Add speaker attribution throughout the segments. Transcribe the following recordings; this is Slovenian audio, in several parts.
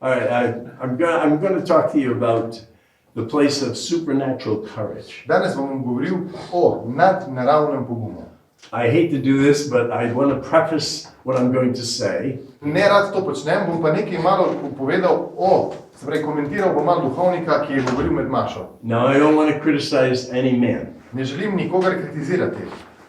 Speaker 1: All right, I'm going to talk to you about the place of supernatural courage.
Speaker 2: Danes bom govoril o nadnaravnem pogumu.
Speaker 1: I hate to do this, but I want to preface what I'm going to say.
Speaker 2: Ne rad to počnem, bom pa nekaj malo povedal se pravi, komentiral bom malo duhovnika, ki je govoril med mašo.
Speaker 1: Now, I don't want to criticize any man.
Speaker 2: Ne želim nikogar kritizirati.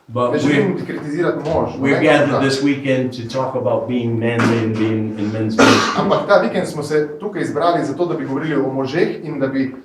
Speaker 1: But
Speaker 2: Ne želim kritizirati mož.
Speaker 1: we're gathered this weekend to talk about being manly and being in men's ministry.
Speaker 2: Ampak ta vikend smo se tukaj izbrali zato, da bi govorili o možeh in da bi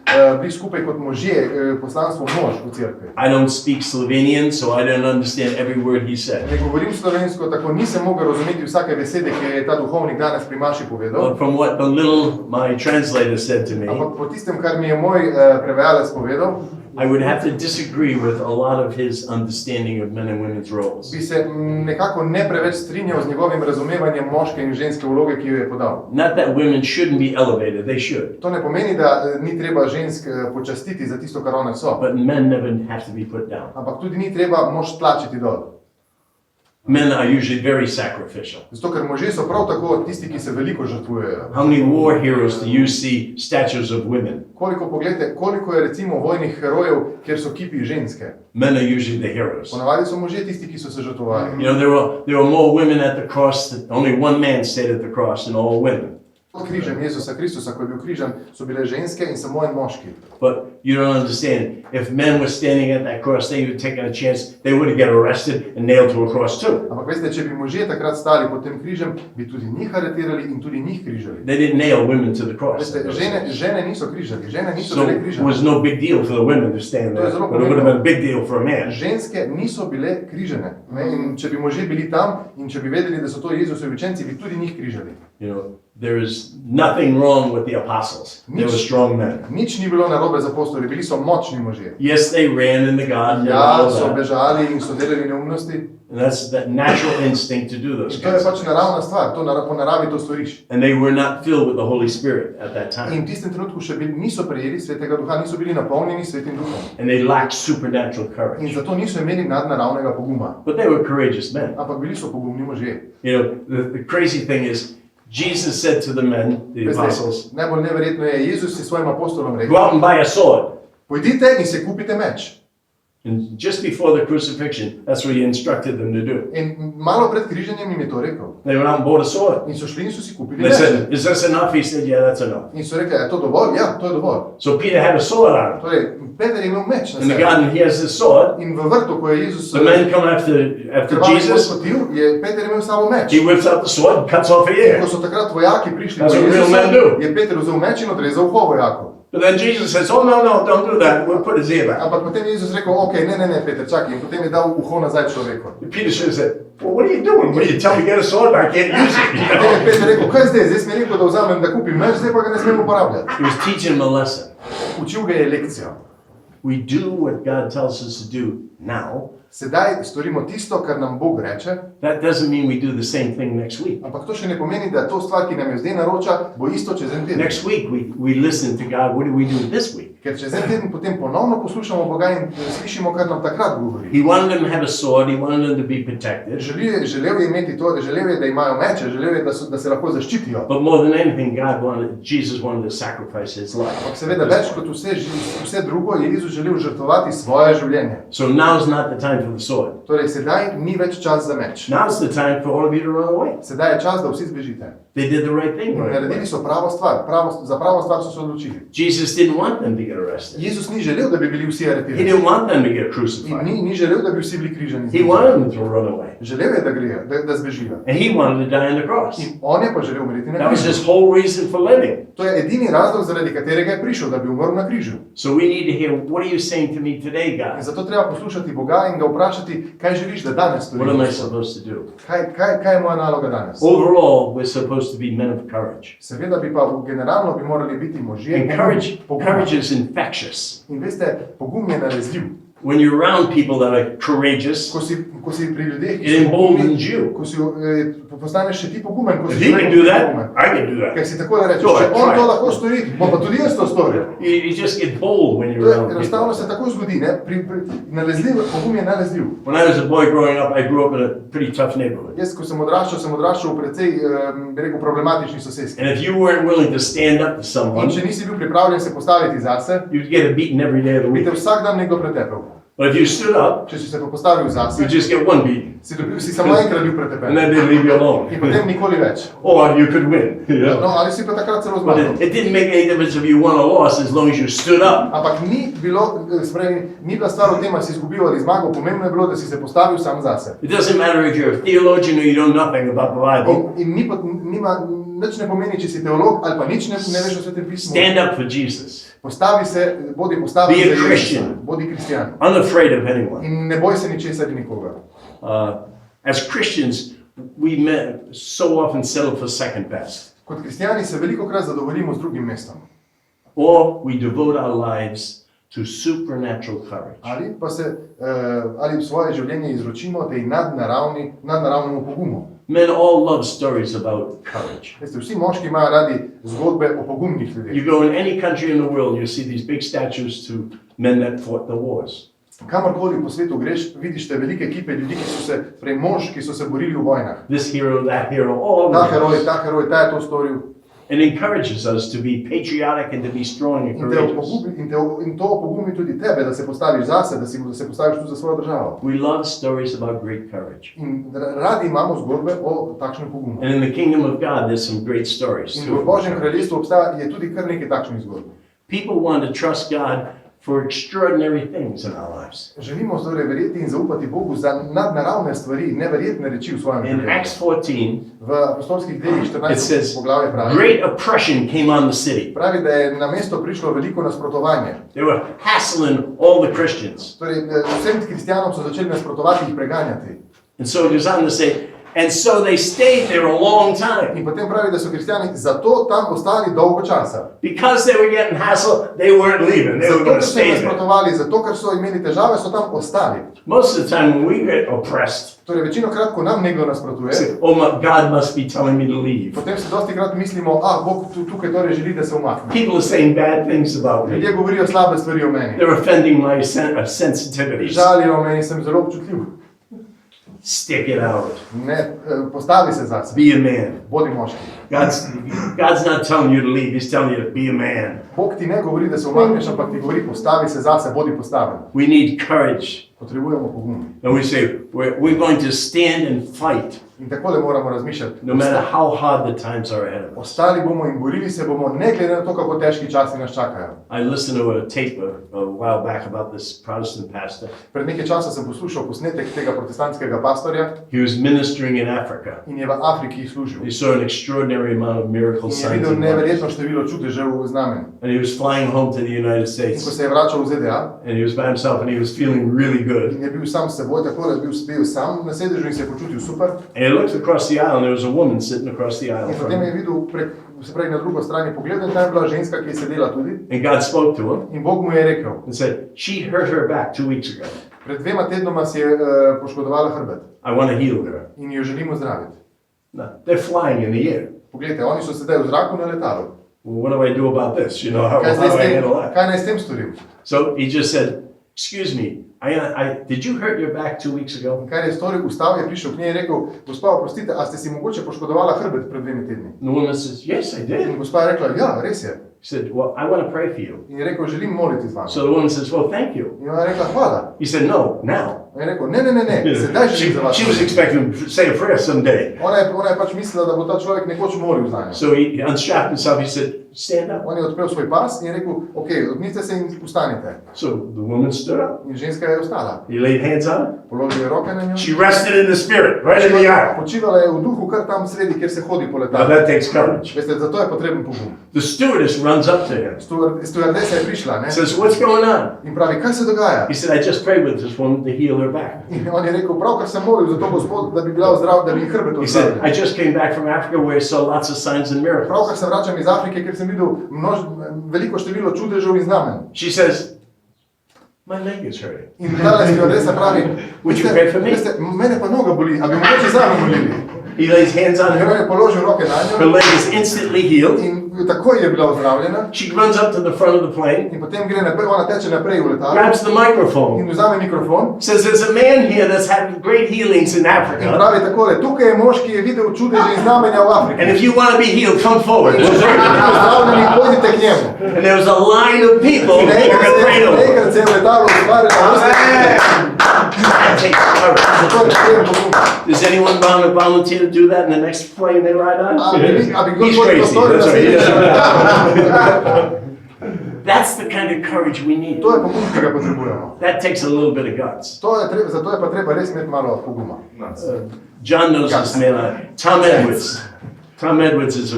Speaker 2: bili skupaj kot možje, poslanstvo mož v cerkvi.
Speaker 1: I don't speak Slovenian, so I don't understand every word he said.
Speaker 2: Ne govorim slovensko, tako nisem mogel razumeti vsake besede, ki je ta duhovnik danes pri maši povedal.
Speaker 1: But from what the little my translator said to me,
Speaker 2: Ampak po tistem, kar mi je moj prevajalec povedal,
Speaker 1: I would have to disagree with a lot of his understanding of men and women's roles.
Speaker 2: bi se nekako ne preveč strinjal z njegovim razumevanjem moške in ženske vloge, ki jo je podal.
Speaker 1: Not that women shouldn't be elevated, they should.
Speaker 2: To ne pomeni, da ni treba žensk počastiti za tisto, kar one so.
Speaker 1: But men never have to be put down.
Speaker 2: Ampak tudi ni treba mož tlačiti dol.
Speaker 1: Men are usually very sacrificial.
Speaker 2: Zato, ker možje so prav tako tisti, ki se veliko žrtvujejo.
Speaker 1: How many war heroes do you see statues of women?
Speaker 2: Koliko je recimo vojnih herojev, kjer so kipi ženske.
Speaker 1: Men are usually the heroes.
Speaker 2: Ponavadi so možje tisti, ki so se žrtvovali.
Speaker 1: You know, there were more women at the cross, only one man stayed at the cross than all women.
Speaker 2: Pod križem Jezusa Kristusa, ko je bil križan, so bile ženske in samo en moški.
Speaker 1: But you don't understand. If men were standing at that cross, they would take a chance. They would get arrested and nailed to a cross too.
Speaker 2: Ampak veste, če bi možje takrat stali pod tem križem, bi tudi njih aretirali in tudi njih križali.
Speaker 1: They didn't nail women to the cross.
Speaker 2: Veste, žene niso križali, žene niso
Speaker 1: So
Speaker 2: bile
Speaker 1: it
Speaker 2: križane.
Speaker 1: was no big deal for the women to stand there, but it would have been a big deal for a man.
Speaker 2: Ženske niso bile križane. In če bi možje bili tam in če bi vedeli, da so to Jezusovi učenci, bi tudi njih križali.
Speaker 1: You know, there is nothing wrong with the apostles. They were strong men.
Speaker 2: Nič ni bilo narobe z apostoli, bili so močni možje.
Speaker 1: Yes, they ran in the garden and
Speaker 2: Ja,
Speaker 1: all
Speaker 2: so
Speaker 1: that.
Speaker 2: bežali in so delali neumnosti.
Speaker 1: And that's that natural instinct to do those
Speaker 2: In to je
Speaker 1: kinds of
Speaker 2: pač
Speaker 1: things.
Speaker 2: naravna stvar, po naravi to storiš.
Speaker 1: And they were not filled with the Holy Spirit at that
Speaker 2: In
Speaker 1: time.
Speaker 2: v tistem trenutku še niso prejeli Svetega Duha, niso bili napolnjeni Svetim Duhom.
Speaker 1: And they lacked supernatural
Speaker 2: In
Speaker 1: courage.
Speaker 2: zato niso imeli nadnaravnega poguma.
Speaker 1: But they were courageous men.
Speaker 2: Ampak bili so pogumni možje.
Speaker 1: You know, the crazy thing is, Jesus said to the men, the apostles,
Speaker 2: Veste, najbolj neverjetno je, Jezus je svojim apostolom
Speaker 1: go
Speaker 2: rekel,
Speaker 1: out and buy a sword.
Speaker 2: pojdite in se kupite meč.
Speaker 1: And just before the crucifixion, that's what he instructed them to do.
Speaker 2: In malo pred križanjem jim je to rekel.
Speaker 1: They went out and bought a sword.
Speaker 2: In so šli in so si kupili
Speaker 1: They
Speaker 2: meč.
Speaker 1: said, is this enough? He said, yeah, that's enough.
Speaker 2: In so rekli, je to dovolj? Ja, to je dovolj.
Speaker 1: So Peter had a sword on him.
Speaker 2: Torej, Peter je imel meč na
Speaker 1: In the
Speaker 2: sebi.
Speaker 1: garden, he has this sword.
Speaker 2: In v vrtu, ko je Jezus
Speaker 1: The men come after
Speaker 2: krvavim
Speaker 1: Jesus.
Speaker 2: potil, je Peter imel samo meč.
Speaker 1: He whips out the sword and cuts off the
Speaker 2: Ko
Speaker 1: ear.
Speaker 2: so takrat vojaki prišli
Speaker 1: That's
Speaker 2: do
Speaker 1: what real men do.
Speaker 2: Jezusa, je Peter vzel meč in odrezal uho vojaku.
Speaker 1: But then Jesus says, oh, no, don't do that. We'll put his ear back.
Speaker 2: Ampak potem je Jezus rekel, ok, ne, Peter, čakaj. In potem je dal uho nazaj človeku.
Speaker 1: And Peter should have said, well, what are you doing? What do you tell me to get a sword? I can't use it. You
Speaker 2: Potem je
Speaker 1: know?
Speaker 2: Peter rekel, kaj zdaj? Zdaj si mi rekel, da vzamem, da kupim meč, zdaj pa ga ne smem uporabljati.
Speaker 1: He was teaching him a lesson.
Speaker 2: Učil ga je lekcijo.
Speaker 1: We do what God tells us to do now.
Speaker 2: Sedaj storimo tisto, kar nam Bog reče,
Speaker 1: That doesn't mean we do the same thing next week.
Speaker 2: ampak to še ne pomeni, da to stvar, ki nam jo zdaj naroča, bo isto čez en teden.
Speaker 1: Next week, we listen to God. What do we do this week?
Speaker 2: Ker čez en teden potem ponovno poslušamo Boga in slišimo, kar nam takrat govori.
Speaker 1: He wanted them to have a sword. He wanted them to be protected.
Speaker 2: Želel je imeti to, želel je, da imajo meče, želel je, da se lahko zaščitijo.
Speaker 1: But more than anything, Jesus wanted to sacrifice his life.
Speaker 2: Ampak seveda več kot vse drugo je Jezus želel žrtvovati svoje življenje.
Speaker 1: So now's not the time for the sword.
Speaker 2: Torej sedaj ni več čas za meč.
Speaker 1: Now's the time for all of you to run away.
Speaker 2: Sedaj je čas, da vsi zbežite.
Speaker 1: They did the right thing.
Speaker 2: In
Speaker 1: Right?
Speaker 2: naredili so pravo stvar, za pravo stvar so se odločili.
Speaker 1: Jesus didn't want them to get arrested.
Speaker 2: Jezus ni želel, da bi bili vsi
Speaker 1: He
Speaker 2: aretirani.
Speaker 1: didn't want them to get
Speaker 2: In
Speaker 1: crucified.
Speaker 2: ni želel, da bi vsi bili križani.
Speaker 1: He wanted them to run away.
Speaker 2: Želel je, da grejo, da zbežijo.
Speaker 1: And he wanted to die on the cross.
Speaker 2: In on je pa želel umreti na
Speaker 1: That was
Speaker 2: križu.
Speaker 1: his whole reason for living.
Speaker 2: To je edini razlog, zaradi katerega je prišel, da bi umrl na križu.
Speaker 1: So we need to hear, what are you saying to me today,
Speaker 2: In
Speaker 1: God?
Speaker 2: zato treba poslušati Boga in ga vprašati, kaj želiš, da danes
Speaker 1: What am I
Speaker 2: storiš.
Speaker 1: supposed to do?
Speaker 2: Kaj je moja naloga danes?
Speaker 1: Overall, we're supposed to be men of courage.
Speaker 2: Seveda bi pa generalno bi morali biti možje.
Speaker 1: And courage is infectious.
Speaker 2: In veste, pogum je nalezljiv.
Speaker 1: When you're around people that are courageous,
Speaker 2: Ko si pri ljudeh,
Speaker 1: it emboldens you.
Speaker 2: ko si, postaneš še ti pogumen, ko
Speaker 1: If
Speaker 2: si
Speaker 1: he can do that, I can do
Speaker 2: Ker
Speaker 1: that.
Speaker 2: si tako rečeš,
Speaker 1: Sure,
Speaker 2: če on
Speaker 1: try.
Speaker 2: to lahko stori, bom pa tudi jaz to storil.
Speaker 1: You just get bold when
Speaker 2: To
Speaker 1: you're
Speaker 2: je
Speaker 1: around
Speaker 2: enostavno
Speaker 1: people.
Speaker 2: se tako zgodi, ne? Pogum je nalezljiv.
Speaker 1: When I was a boy growing up, I grew up in a pretty tough neighborhood.
Speaker 2: Jaz, ko sem odraščal v precej, bi rekel, problematični soseski.
Speaker 1: And if you weren't willing to stand up to
Speaker 2: In
Speaker 1: someone,
Speaker 2: če nisi bil pripravljen se postaviti zase,
Speaker 1: you'd get a beating every day of the
Speaker 2: bi te
Speaker 1: week.
Speaker 2: vsak dan nekdo pretepel.
Speaker 1: But if you stood up,
Speaker 2: Če si se pa postavil zase,
Speaker 1: you'd just get one beating,
Speaker 2: si samo enkrat bil
Speaker 1: and
Speaker 2: pretepen.
Speaker 1: then they'd leave you
Speaker 2: In
Speaker 1: alone.
Speaker 2: potem nikoli več.
Speaker 1: Or you could win. You
Speaker 2: No,
Speaker 1: know?
Speaker 2: ali si pa takrat celo
Speaker 1: But
Speaker 2: zmagal.
Speaker 1: it didn't make any difference if you won or lost as long as you stood up.
Speaker 2: Ampak ni bila stvar o tem, ali si izgubil ali zmagal, pomembno je bilo, da si se postavil sam zase.
Speaker 1: It doesn't matter if you're a theologian or you know nothing about the Bible.
Speaker 2: In nič ne pomeni, če si teolog ali pa nič ne veš o Svetem pismu.
Speaker 1: Stand up for Jesus.
Speaker 2: Postavi se, bodi postavljen
Speaker 1: Be a
Speaker 2: za Jezusa,
Speaker 1: Christian.
Speaker 2: bodi kristjan.
Speaker 1: Unafraid of anyone.
Speaker 2: In ne boj se ničesar in nikogar.
Speaker 1: As Christians, we so often settle for second best.
Speaker 2: Kot kristjani se velikokrat zadovoljimo z drugim mestom.
Speaker 1: Or we devote our lives to supernatural courage.
Speaker 2: Ali svoje življenje izročimo tej nadnaravnemu pogumu.
Speaker 1: Men all love stories about courage.
Speaker 2: Veste, vsi moški imajo radi zgodbe o pogumnih
Speaker 1: You
Speaker 2: ljudeh.
Speaker 1: go in any country in the world, you see these big statues to men that fought the wars.
Speaker 2: Kamorkoli po svetu greš, vidiš te velike ekipe ljudi, ki so se borili v vojnah.
Speaker 1: This hero, that hero, all
Speaker 2: Ta
Speaker 1: of them.
Speaker 2: heroj, ta je to storil.
Speaker 1: And encourages us to be patriotic and to be strong and courageous.
Speaker 2: In to opogumi tudi tebe, da se postaviš zase, da se postaviš tudi za svojo državo.
Speaker 1: We love stories about great courage.
Speaker 2: In radi imamo zgodbe o takšnem pogumu.
Speaker 1: And in the kingdom of God, there's some great stories
Speaker 2: In v
Speaker 1: too.
Speaker 2: Božjem kraljestvu je tudi kar nekaj takšnih zgodb.
Speaker 1: People want to trust God for extraordinary things in our lives.
Speaker 2: Želimo torej verjeti in zaupati Bogu za nadnaravne stvari, neverjetne reči v svojem
Speaker 1: In
Speaker 2: življenju.
Speaker 1: Acts 14,
Speaker 2: V apostolskih delih
Speaker 1: it
Speaker 2: 14.
Speaker 1: says,
Speaker 2: poglavje pravi,
Speaker 1: great oppression came on the city.
Speaker 2: pravi, da je na mesto prišlo veliko nasprotovanje.
Speaker 1: They were hassling all the Christians.
Speaker 2: Torej, vsem kristjanom so začeli nasprotovati, jih preganjati.
Speaker 1: And so it goes on to say, and so they stayed there a long time.
Speaker 2: In potem pravi, da so kristjani zato tam ostali dolgo časa.
Speaker 1: Because they were getting hassled, they weren't leaving. They were
Speaker 2: Zato,
Speaker 1: going
Speaker 2: ker
Speaker 1: to
Speaker 2: so
Speaker 1: stay there.
Speaker 2: nasprotovali, zato, ker so imeli težave, so tam ostali.
Speaker 1: Most of the time when we get oppressed,
Speaker 2: Torej, večino krat, ko nam nekdo
Speaker 1: we
Speaker 2: nasprotuje,
Speaker 1: say, oh my, God must be telling me to leave.
Speaker 2: potem se dosti krat mislimo, Bog tukaj torej želi, da se umakne.
Speaker 1: People are saying bad things about me.
Speaker 2: Ljudje govorijo slabe stvari o meni.
Speaker 1: They're offending my sensitivities.
Speaker 2: Žalijo o meni, sem zelo občutljiv.
Speaker 1: Stick it out.
Speaker 2: Ne, postavi se zase,
Speaker 1: Be a man.
Speaker 2: bodi moški.
Speaker 1: God's not telling you to leave. He's telling you to be a man.
Speaker 2: Bog ti ne govori, da se umakneš, ampak ti govori, postavi se zase, bodi postaven.
Speaker 1: We need courage.
Speaker 2: Potrebujemo pogum.
Speaker 1: And we say, we're going to stand and fight
Speaker 2: In takole moramo razmišljati.
Speaker 1: no matter how hard the times are ahead of us.
Speaker 2: Ostali bomo in borili se bomo, ne glede na to, kako težki časi nas čakajo.
Speaker 1: I listened to a tape a while back about this Protestant pastor.
Speaker 2: Pred nekaj časa sem poslušal posnetek tega protestantskega pastorja
Speaker 1: He was ministering in Africa.
Speaker 2: in je v Afriki služil.
Speaker 1: He saw an extraordinary amount of miracles,
Speaker 2: In je
Speaker 1: signs,
Speaker 2: videl
Speaker 1: and wonders.
Speaker 2: neverjetno število čudežev znamen.
Speaker 1: And he was flying home to the United
Speaker 2: In ko
Speaker 1: States.
Speaker 2: se je vračal v ZDA
Speaker 1: And he was by himself and he was feeling really good.
Speaker 2: in je bil sam s seboj, tako da je bil sam na sedežu in se je počutil super.
Speaker 1: And he looked across the aisle and there was a woman sitting across the aisle
Speaker 2: In
Speaker 1: from
Speaker 2: potem je
Speaker 1: him.
Speaker 2: videl se pravi na drugo strani pogledal in tam je bila ženska, ki je sedela tudi.
Speaker 1: And God spoke to him
Speaker 2: In Bog mu je rekel,
Speaker 1: and said, she hurt her back 2 weeks ago.
Speaker 2: pred 2 tednoma si je poškodovala hrbet
Speaker 1: I want to heal her.
Speaker 2: in jo želimo zdraviti.
Speaker 1: No, they're flying in the air.
Speaker 2: Poglejte, oni so sedaj v zraku na letalu.
Speaker 1: Well, what do I do about this? You know, how
Speaker 2: Kaj
Speaker 1: do I handle
Speaker 2: zdaj
Speaker 1: that?
Speaker 2: kaj naj s tem storim?
Speaker 1: So he just said, excuse me, did you hurt your back 2 weeks ago?
Speaker 2: In kar je storil, vstal je, prišel k njej in rekel, gospa, oprostite, a ste si mogoče poškodovala hrbet pred 2 tedni?
Speaker 1: And the woman says, yes, I
Speaker 2: In
Speaker 1: did.
Speaker 2: gospa je rekla, ja, res je.
Speaker 1: He said, well, I want to pray for you.
Speaker 2: In je rekel, želim moliti z vami.
Speaker 1: So the woman says, well, thank you.
Speaker 2: In ona je rekla, hvala.
Speaker 1: He said, no, now.
Speaker 2: In je rekel, ne, sedaj želim za vas.
Speaker 1: She was expecting to say a prayer someday.
Speaker 2: Ona je pač mislila, da bo ta človek nekoč molil za njo.
Speaker 1: So he unstrapped himself. He said, stand up.
Speaker 2: On je odprl svoj pas in je rekel, ok, odnite se in ustanite.
Speaker 1: So the woman stood up.
Speaker 2: In ženska je ostala.
Speaker 1: He laid hands on her.
Speaker 2: Položil je roke na njo.
Speaker 1: She rested in the spirit, right in the aisle.
Speaker 2: Počivala je v duhu, kar tam sredi, kjer se hodi po
Speaker 1: Now
Speaker 2: letalu.
Speaker 1: that takes courage.
Speaker 2: Veste, zato je potreben pogum.
Speaker 1: The stewardess runs up to him.
Speaker 2: Stewardesa je prišla, ne?
Speaker 1: Says, what's going on?
Speaker 2: In pravi, kaj se dogaja?
Speaker 1: He said, I just prayed with this woman to heal her back.
Speaker 2: In on je rekel, pravkar sem molil za to gospod, da bi bila zdrav, da bi hrbet
Speaker 1: He said, I
Speaker 2: ozdravil.
Speaker 1: just came back from Africa where I saw lots of signs and
Speaker 2: Pravkar
Speaker 1: miracles.
Speaker 2: se vračam iz Afrike, kjer sem videl veliko število čudežev in znamen.
Speaker 1: She says, My leg is hurting.
Speaker 2: In tale stewardesa pravi,
Speaker 1: Would you pray for me?
Speaker 2: veste, mene pa noga boli, a bi mogoče zame molili.
Speaker 1: He lays hands on
Speaker 2: In on
Speaker 1: her.
Speaker 2: je položil roke na
Speaker 1: Her
Speaker 2: njo
Speaker 1: leg is instantly healed.
Speaker 2: in takoj je bila ozdravljena.
Speaker 1: She runs up to the front of the plane,
Speaker 2: In potem gre naprej, ona teče naprej v letalo
Speaker 1: grabs the microphone,
Speaker 2: in vzame mikrofon
Speaker 1: says, "There's a man here that's having great healings in
Speaker 2: in
Speaker 1: Africa.
Speaker 2: pravi takole, tukaj je mož, ki je videl čudeže in znamenja v Afriki.
Speaker 1: And if you want to be healed, come forward."
Speaker 2: In če želite biti ozdravljeni, pojdite k njemu.
Speaker 1: And there was a line of people
Speaker 2: In
Speaker 1: who could pray over.
Speaker 2: enkrat se je v letalu ustvarjala vrsta.
Speaker 1: That takes courage.
Speaker 2: Zato je potreben pogum.
Speaker 1: Does anyone want to volunteer to do that in the next plane they ride on?
Speaker 2: A bi kdo
Speaker 1: He's
Speaker 2: to
Speaker 1: crazy.
Speaker 2: storil,
Speaker 1: That's
Speaker 2: da se
Speaker 1: right.
Speaker 2: vidiš v letalu?
Speaker 1: That's the kind of courage we need.
Speaker 2: To je pogum, ki ga potrebujemo.
Speaker 1: That takes a little bit of guts.
Speaker 2: Zato je pa treba res imeti malo poguma.
Speaker 1: John knows this man. Tom Edwards. Tom Edwards is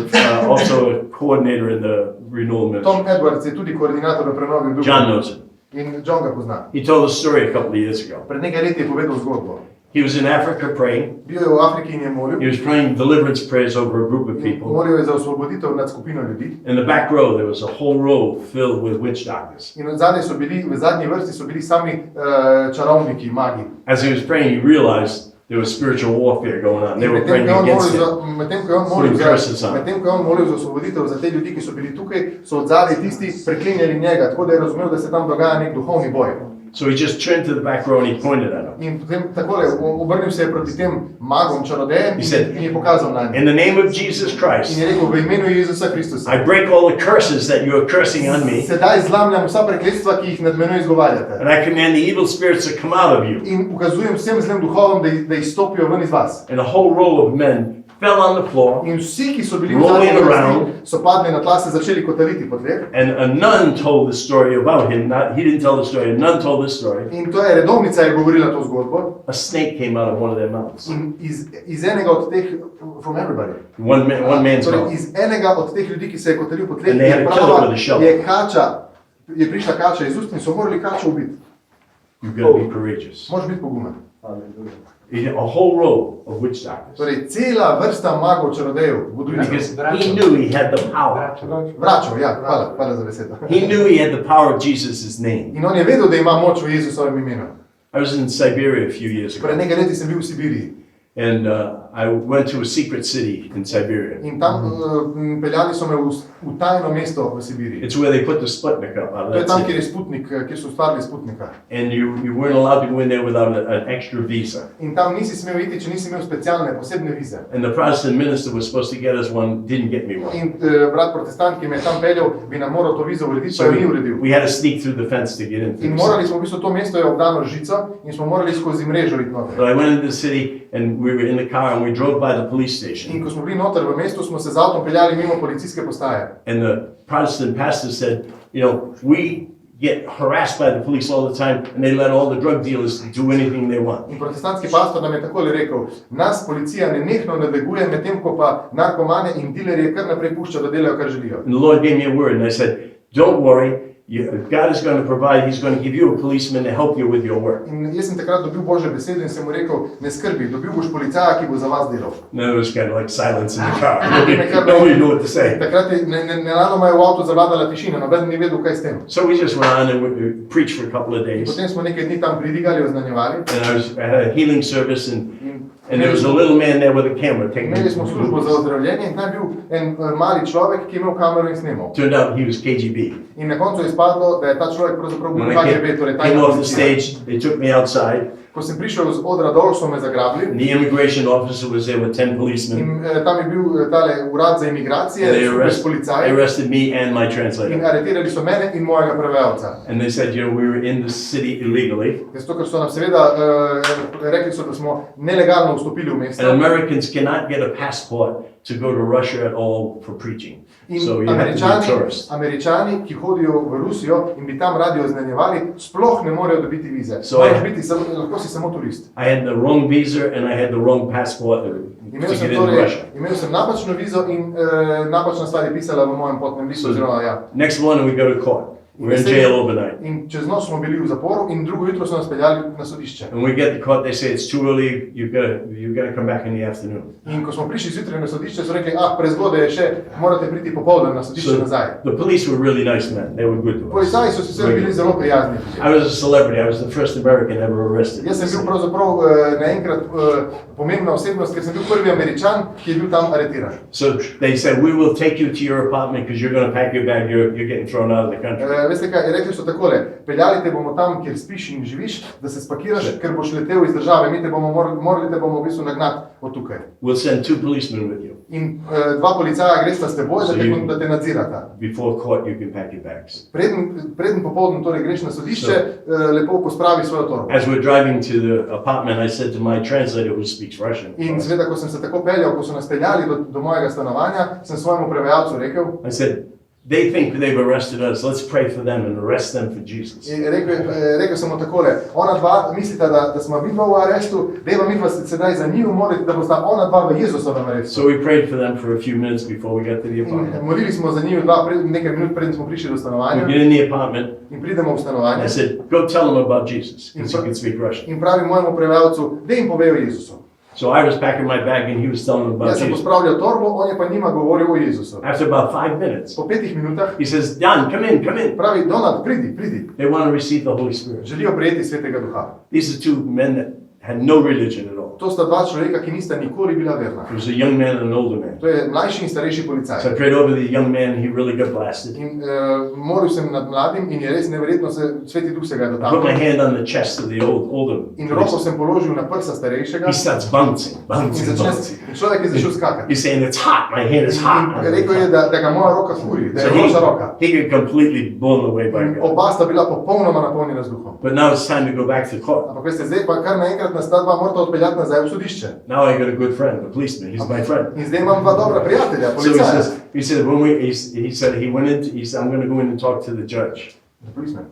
Speaker 1: also a coordinator in the renewal ministry.
Speaker 2: Tom Edwards je tudi koordinator v prenovi v
Speaker 1: John
Speaker 2: Duhu.
Speaker 1: knows it.
Speaker 2: In John ga pozna.
Speaker 1: He told a story a couple of years ago.
Speaker 2: Pred nekaj leti je povedal zgodbo.
Speaker 1: He was in Africa praying.
Speaker 2: Bil je v Afriki in je molil.
Speaker 1: He was praying deliverance prayers over a group of people.
Speaker 2: Molil je za osvoboditev nad skupino ljudi.
Speaker 1: In the back row, there was a whole row filled with witch doctors.
Speaker 2: In zadnji so bili, v zadnji vrsti so bili sami čarovniki, magi.
Speaker 1: As he was praying, he realized there was spiritual warfare going on. They were praying against him.
Speaker 2: Medtem ko je on molil za osvoboditev za te ljudi, ki so bili tukaj, so od zadaj tisti preklinjali njega, tako da je razumel, da se tam dogaja nek duhovni boj.
Speaker 1: So he just turned to the back row and he pointed at him.
Speaker 2: In potem takole, obrnil se je proti tem magom, čarodejem in je pokazal na njih.
Speaker 1: In the name of Jesus
Speaker 2: In
Speaker 1: Christ,
Speaker 2: je rekel, v imenu Jezusa Kristusa.
Speaker 1: I break all the curses that you are cursing on me,
Speaker 2: Sedaj zlamljam vsa prekletstva, ki jih nad menoj izgovarjate.
Speaker 1: and I command the evil spirits to come out of you.
Speaker 2: In ukazujem vsem zlem duhovom, da izstopijo ven iz vas.
Speaker 1: And a whole row of men fell on the floor,
Speaker 2: In vsi, ki so bili v
Speaker 1: Rolling
Speaker 2: zadnji
Speaker 1: around.
Speaker 2: vrsti, so padli na tla, se začeli kotaliti po tleh.
Speaker 1: and a nun told the story about him. He didn't tell the story, a nun told the story.
Speaker 2: In to je redovnica je govorila to zgodbo.
Speaker 1: A snake came out of one of their mouths.
Speaker 2: In iz enega od teh, from everybody,
Speaker 1: One man's
Speaker 2: torej
Speaker 1: mouth.
Speaker 2: iz enega od teh ljudi, ki se je kotalil po tleh,
Speaker 1: And they had
Speaker 2: je
Speaker 1: to kill it
Speaker 2: prava,
Speaker 1: with a shovel.
Speaker 2: je prišla kača iz ust in so morali kačo ubiti.
Speaker 1: You've got to be courageous.
Speaker 2: Moraš biti pogumen.
Speaker 1: A whole row of witch doctors.
Speaker 2: Torej, cela vrsta magov, čarodejev, vodujev.
Speaker 1: Because he knew he had the power.
Speaker 2: Vračal, ja, hvala za besedo.
Speaker 1: He knew he had the power of Jesus' name.
Speaker 2: In on je vedel, da ima moč v Jezusovem imenu.
Speaker 1: I was in Siberia a few years
Speaker 2: Pred
Speaker 1: ago,
Speaker 2: nekaj leti sem bil v Sibiriji
Speaker 1: and I went to a secret city in Siberia.
Speaker 2: in tam peljali so me v tajno mesto v Sibiriji.
Speaker 1: It's where they put the Sputnik up out
Speaker 2: To je
Speaker 1: of
Speaker 2: tam,
Speaker 1: that
Speaker 2: kjer
Speaker 1: city.
Speaker 2: je Sputnik, kjer so ustvarili Sputnika.
Speaker 1: And you weren't allowed to go in there without an extra visa.
Speaker 2: In tam nisi smel iti, če nisi imel specialne, posebne vize.
Speaker 1: And the Protestant minister was supposed to get us one, didn't get me one.
Speaker 2: In brat protestant, ki me je tam peljal, bi nam moral to vizo urediti, pa
Speaker 1: So
Speaker 2: jo ni uredil.
Speaker 1: we had to sneak through the fence to get into
Speaker 2: In
Speaker 1: the
Speaker 2: morali
Speaker 1: city.
Speaker 2: smo, v bistvu to mesto je obdano z žico in smo morali skozi mrežo iti noter.
Speaker 1: But I went into the city and we were in the car and we drove by the police
Speaker 2: In
Speaker 1: station.
Speaker 2: ko smo bili noter v mestu, smo se z avtom peljali mimo policijske postaje.
Speaker 1: And the Protestant pastor said, we get harassed by the police all the time and they let all the drug dealers do anything they want.
Speaker 2: In protestantski pastor nam je takole rekel, nas policija nenehno nadleguje, medtem ko pa narkomane in dilerje kar naprej pušča, da delajo, kar želijo.
Speaker 1: And the Lord gave me a word and I said, don't worry, God is going to provide, He's going to give you a policeman to help you with your work.
Speaker 2: In jaz sem takrat dobil Božje besede in sem mu rekel, ne skrbi, dobil boš policaja, ki bo za vas delal.
Speaker 1: And then there was kind of like silence in the car. Nobody knew what to say.
Speaker 2: Takrat je nenadoma v avtu zavladala tišina, noben ni vedel, kaj s tem.
Speaker 1: So we just went on and we preached for a couple of days.
Speaker 2: Potem smo nekaj dni tam pridigali, oznanjevali.
Speaker 1: And I had a healing service and there was a little man there with a camera taking
Speaker 2: Imeli smo službo za ozdravljenje in tam je bil en mali človek, ki je imel kamero in snemal.
Speaker 1: Turned out he was KGB.
Speaker 2: In na koncu je izpadlo, da je ta človek pravzaprav bil
Speaker 1: When I
Speaker 2: KGB, torej
Speaker 1: came
Speaker 2: tajna
Speaker 1: off the
Speaker 2: policija.
Speaker 1: stage, they took me outside.
Speaker 2: Ko sem prišel z odra dol, so me zagrabili.
Speaker 1: And the immigration officer was there with 10 policemen.
Speaker 2: In tam je bil tale urad za imigracije,
Speaker 1: And they
Speaker 2: skupaj s policaji.
Speaker 1: arrested me and my
Speaker 2: In
Speaker 1: translator.
Speaker 2: aretirali so mene in mojega prevajalca.
Speaker 1: And they said, we were in the city illegally.
Speaker 2: Zato, ker so nam seveda rekli so, da smo nelegalno vstopili v mesto.
Speaker 1: And Americans cannot get a passport to go to Russia at all for preaching.
Speaker 2: In
Speaker 1: So you have to be a tourist.
Speaker 2: Američani, ki hodijo v Rusijo in bi tam radi oznanjevali, sploh ne morejo dobiti vize.
Speaker 1: So
Speaker 2: Lahko si samo turist.
Speaker 1: I had the wrong visa and I had the wrong passport to
Speaker 2: Imel
Speaker 1: get
Speaker 2: sem,
Speaker 1: into Russia.
Speaker 2: imel sem napačno vizo in napačna stvar je pisala v mojem potnem listu.
Speaker 1: So-
Speaker 2: Oziroma, ja.
Speaker 1: Next morning we go to court. We're in jail overnight.
Speaker 2: In čez noč smo bili v zaporu in drugo jutro so nas peljali na sodišče.
Speaker 1: And we get to court, they say it's too early, you gotta come back in the afternoon.
Speaker 2: In ko smo prišli zjutraj na sodišče, so rekli, prezgodaj je še, morate priti popoldan na sodišče nazaj.
Speaker 1: The police were really nice men, they were good to us.
Speaker 2: Policaji so sicer bili zelo prijazni.
Speaker 1: I was a celebrity, I was the first American ever arrested.
Speaker 2: Jaz sem bil pravzaprav naenkrat pomembna osebnost, ker sem bil prvi Američan, ki je bil tam aretiran.
Speaker 1: So they said, we will take you to your apartment because you're going to pack your bag, you're getting thrown out of the country.
Speaker 2: Veste kaj, rekli so takole, peljali te bomo tam, kjer spiš in živiš, da se spakiraš, ker boš letel iz države, mi te bomo morali te bomo v bistvu nagnati od tukaj.
Speaker 1: We'll send 2 policemen with you.
Speaker 2: In 2 policaja gresta s teboj, da te nadzirata.
Speaker 1: Before court you can pack your bags.
Speaker 2: Preden popoldan torej greš na sodišče, lepo pospravi svojo torbo.
Speaker 1: As we're driving to the apartment, I said to my translator who speaks Russian.
Speaker 2: In seveda, ko sem se tako peljal, ko so nas peljali do mojega stanovanja, sem svojemu prevajalcu rekel,
Speaker 1: I said, they think they've arrested us, let's pray for them and arrest them for Jesus.
Speaker 2: Rekel sem mu takole, ona dva mislita, da smo vidva v arestu, dejva midva se sedaj za njiju moliti, da bosta ona dva v Jezusovem arestu.
Speaker 1: So we prayed for them for a few minutes before we got to the apartment.
Speaker 2: Molili smo za njiju nekaj minut preden smo prišli do stanovanja.
Speaker 1: We get in the apartment.
Speaker 2: In pridemo v stanovanje.
Speaker 1: I said, go tell them about Jesus, because he can speak Russian.
Speaker 2: In pravi mojemu prevajalcu, da jim pove o Jezusu.
Speaker 1: So I was packing my bag and he was telling them about
Speaker 2: Jaz sem
Speaker 1: Jesus.
Speaker 2: pospravljal torbo, on je pa njima govoril o Jezusu.
Speaker 1: After about 5 minutes,
Speaker 2: Po 5 minutah
Speaker 1: he says, Don, come in, come in.
Speaker 2: pravi, Donald, pridi.
Speaker 1: They want to receive the Holy Spirit.
Speaker 2: Želijo prejeti Svetega Duha.
Speaker 1: These are 2 men that had no religion at all.
Speaker 2: To sta 2 človeka, ki nista nikoli bila verna.
Speaker 1: There was a young man and an older man.
Speaker 2: To je mlajši in starejši policaj.
Speaker 1: So I prayed over the young man and he really got blasted.
Speaker 2: In molil sem nad mladim in je res neverjetno Sveti Duh se ga
Speaker 1: I put my
Speaker 2: dotaknil.
Speaker 1: hand on the chest of the older
Speaker 2: In roko
Speaker 1: policeman.
Speaker 2: sem položil na prsa starejšega
Speaker 1: He starts bouncing.
Speaker 2: in človek je začel skakati.
Speaker 1: He's saying, it's hot, my hand is hot.
Speaker 2: In rekel je, da ga moja roka furi, da je vroča roka.
Speaker 1: he got completely blown away by
Speaker 2: In
Speaker 1: God.
Speaker 2: oba sta bila popolnoma napolnjena z Duhom.
Speaker 1: But now it's time to go back to court.
Speaker 2: Ampak veste, zdaj pa kar naenkrat nas ta 2 morata odpeljati nazaj v sodišče.
Speaker 1: Now I got a good friend, a policeman. He's my friend.
Speaker 2: In zdaj imam 2 dobra prijatelja,
Speaker 1: So
Speaker 2: policaja.
Speaker 1: he said, he went in, he said, I'm going to go in and talk to the judge. The policeman.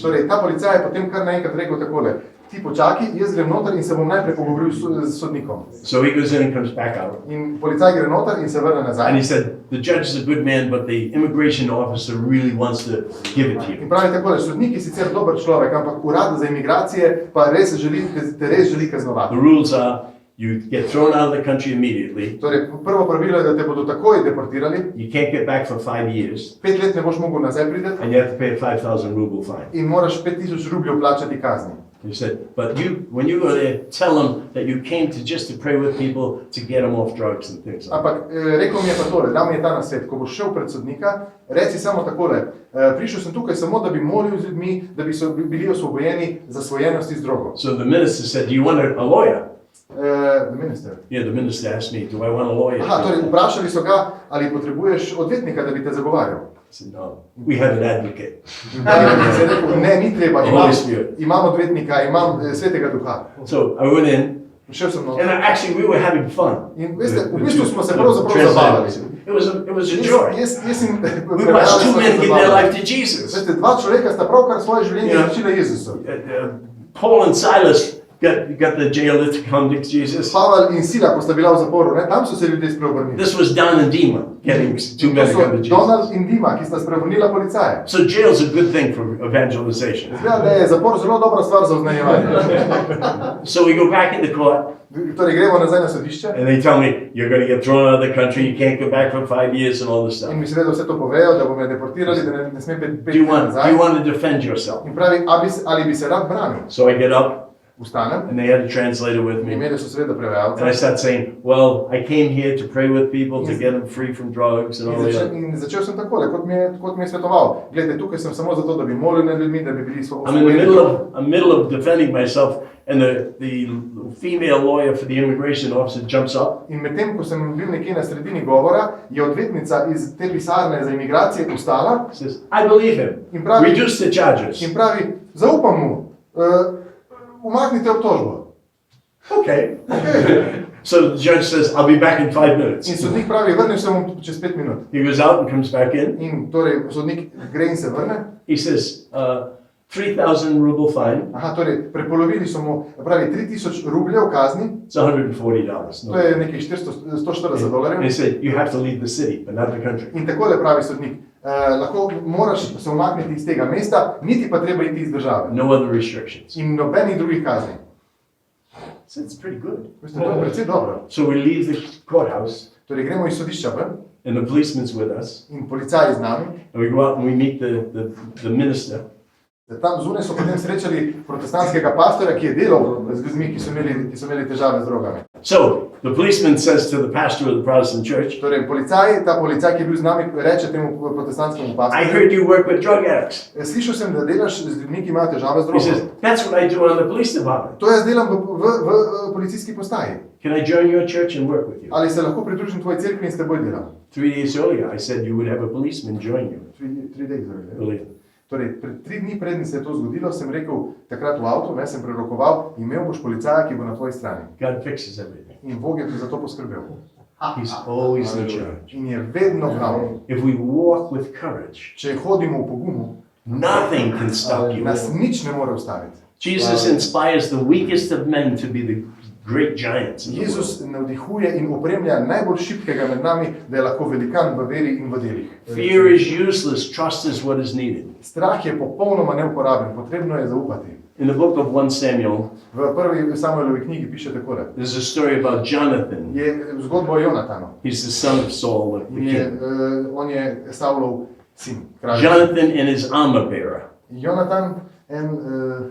Speaker 2: Torej, ta policaj je potem kar naenkrat rekel takole, ti počaki, jaz grem noter in se bom najprej pogovoril s sodnikom.
Speaker 1: So he goes in and comes back out.
Speaker 2: In policaj gre noter in se vrne nazaj.
Speaker 1: And he said, the judge is a good man, but the immigration officer really wants to give it to you.
Speaker 2: In pravi takole, sodnik je sicer dober človek, ampak urad za imigracije pa res te res želi kaznovati.
Speaker 1: The rules are, you get thrown out of the country immediately.
Speaker 2: Torej, prvo pravilo je, da te bodo takoj deportirali,
Speaker 1: You can't get back for 5 years.
Speaker 2: 5 let ne boš mogel nazaj priti
Speaker 1: And you have to pay a 5,000 ruble fine.
Speaker 2: in moraš 5000 rubljev plačati kazni.
Speaker 1: He said, but when you go there, tell them that you came to just to pray with people to get them off drugs and things like that.
Speaker 2: Ampak rekel mi je pa tole, dal mi je ta nasvet, ko boš šel pred sodnika, reci samo takole, prišel sem tukaj samo, da bi molil z ljudmi, da bi bili osvobojeni zasvojenosti z drogo.
Speaker 1: So the minister said, do you want a lawyer?
Speaker 2: The minister.
Speaker 1: Yeah, the minister asked me, do I want a lawyer?
Speaker 2: Aha, torej vprašali so ga, ali potrebuješ odvetnika, da bi te zagovarjal.
Speaker 1: I said, no, we have an advocate.
Speaker 2: In se je rekel, ne, ni treba,
Speaker 1: Holy Spirit.
Speaker 2: imam odvetnika, imam Svetega Duha.
Speaker 1: So I went in,
Speaker 2: Šel sem
Speaker 1: and
Speaker 2: noter.
Speaker 1: actually we were having fun.
Speaker 2: In veste, v bistvu smo se pravzaprav zabavali.
Speaker 1: It was a joy.
Speaker 2: Jaz in
Speaker 1: We watched 2 men give their life to Jesus.
Speaker 2: Veste, 2 človeka sta pravkar svoje življenje
Speaker 1: Ja.
Speaker 2: naučila Jezusu.
Speaker 1: Paul and Silas got the jailer to come to Jesus.
Speaker 2: Pavel in Sila, ko sta bila v zaporu, ne, tam so se ljudje spreobrnili.
Speaker 1: This was Don and Dima getting 2
Speaker 2: To
Speaker 1: men to
Speaker 2: so
Speaker 1: come to Jesus.
Speaker 2: Donald in Dima, ki sta spreobrnila policaje.
Speaker 1: So jail's a good thing for evangelization.
Speaker 2: Zgleda, da je zapor zelo dobra stvar za oznanjevanje.
Speaker 1: So we go back into court
Speaker 2: Torej gremo nazaj na sodišče
Speaker 1: and they tell me, you're going to get thrown out of the country, you can't go back for 5 years and all this stuff.
Speaker 2: in mi seveda vse to povejo, da bo me deportirali, da ne smem
Speaker 1: Do
Speaker 2: peti
Speaker 1: you want
Speaker 2: nazaj.
Speaker 1: to defend yourself?
Speaker 2: In pravi, ali bi se rad branil?
Speaker 1: So I get up
Speaker 2: Vstanem,
Speaker 1: and they had a translator with me.
Speaker 2: imeli so seveda
Speaker 1: And I
Speaker 2: prevajalca.
Speaker 1: start saying, well, I came here to pray with people to get them free from drugs and all that.
Speaker 2: In začel sem takole, kot mi je svetoval. Glede, tukaj sem samo zato, da bi molil nad ljudmi, da bi bili
Speaker 1: I'm in the middle of defending myself, and the female lawyer for the immigration officer jumps up.
Speaker 2: In medtem, ko sem bil nekje na sredini govora, je odvetnica iz te pisarne za imigracije vstala
Speaker 1: Says, I believe him.
Speaker 2: In pravi-
Speaker 1: Reduce the charges.
Speaker 2: in pravi, zaupam mu, umaknite obtožbo.
Speaker 1: Okay. So the judge says, I'll be back in 5
Speaker 2: In
Speaker 1: minutes.
Speaker 2: sodnik pravi, vrnil se bom čez 5 minut.
Speaker 1: He goes out and comes back in.
Speaker 2: In torej sodnik gre in se vrne.
Speaker 1: He says, 3,000 ruble fine.
Speaker 2: Aha, torej prepolovili so mu, pravi, 3000 rubljev kazni,
Speaker 1: It's $140.
Speaker 2: to je nekaj 140
Speaker 1: And
Speaker 2: dolarjev.
Speaker 1: they said, you have to leave the city, but not the country.
Speaker 2: In takole pravi sodnik, lahko moraš se umakniti iz tega mesta, niti pa treba iti iz države.
Speaker 1: No other restrictions.
Speaker 2: In nobenih drugih kazni.
Speaker 1: So it's pretty good.
Speaker 2: Veste, to je precej dobro.
Speaker 1: So we leave the courthouse,
Speaker 2: Torej gremo iz sodišča ven
Speaker 1: and the policeman's with us,
Speaker 2: in policaji z nami.
Speaker 1: and we go out and we meet the minister.
Speaker 2: Tam zunaj so potem srečali protestantskega pastorja, ki je delal z ljudmi, ki so imeli težave z drogami.
Speaker 1: So the policeman says to the pastor of the Protestant church,
Speaker 2: Torej ta policaj, ki je bil z nami, reče temu protestantskemu
Speaker 1: I
Speaker 2: pastorju:
Speaker 1: heard you work with drug addicts.
Speaker 2: Slišal sem, da delaš z ljudmi, ki imajo težave z
Speaker 1: He says,
Speaker 2: drogami.
Speaker 1: that's what I do on the police department.
Speaker 2: To jaz delam v policijski postaji.
Speaker 1: Can I join your church and work with you?
Speaker 2: Ali se lahko pridružim tvoji cerkvi in s teboj delam?
Speaker 1: 3 days earlier, I said you would have a policeman join you.
Speaker 2: 3 days earlier.
Speaker 1: Brilliant.
Speaker 2: Torej, 3 dni predni se je to zgodilo, sem rekel takrat v avtu, sem prerokoval, imel boš policaja, ki bo na tvoji strani.
Speaker 1: God fixes everything.
Speaker 2: In Bog je za to poskrbel.
Speaker 1: He's always in charge.
Speaker 2: In je vedno gnal.
Speaker 1: If we walk with courage,
Speaker 2: Če hodimo v pogumu,
Speaker 1: nothing can stop you.
Speaker 2: nas nič ne more ustaviti.
Speaker 1: Jesus inspires the weakest of men to be the great giants. in the world.
Speaker 2: Jezus navdihuje in opremlja najbolj šibkega med nami, da je lahko velikan v veri in v delih.
Speaker 1: Fear is useless. Trust is what is needed.
Speaker 2: Strah je popolnoma neuporaben, potrebno je zaupati.
Speaker 1: In the book of 1 Samuel,
Speaker 2: V prvi Samuelovi knjigi piše takole.
Speaker 1: there's a story about Jonathan.
Speaker 2: Je zgodba o Jonatanu.
Speaker 1: He's the son of Saul, the
Speaker 2: In je,
Speaker 1: king.
Speaker 2: on je Saulov sin, kralj.
Speaker 1: Jonathan and his armor bearer
Speaker 2: Jonatan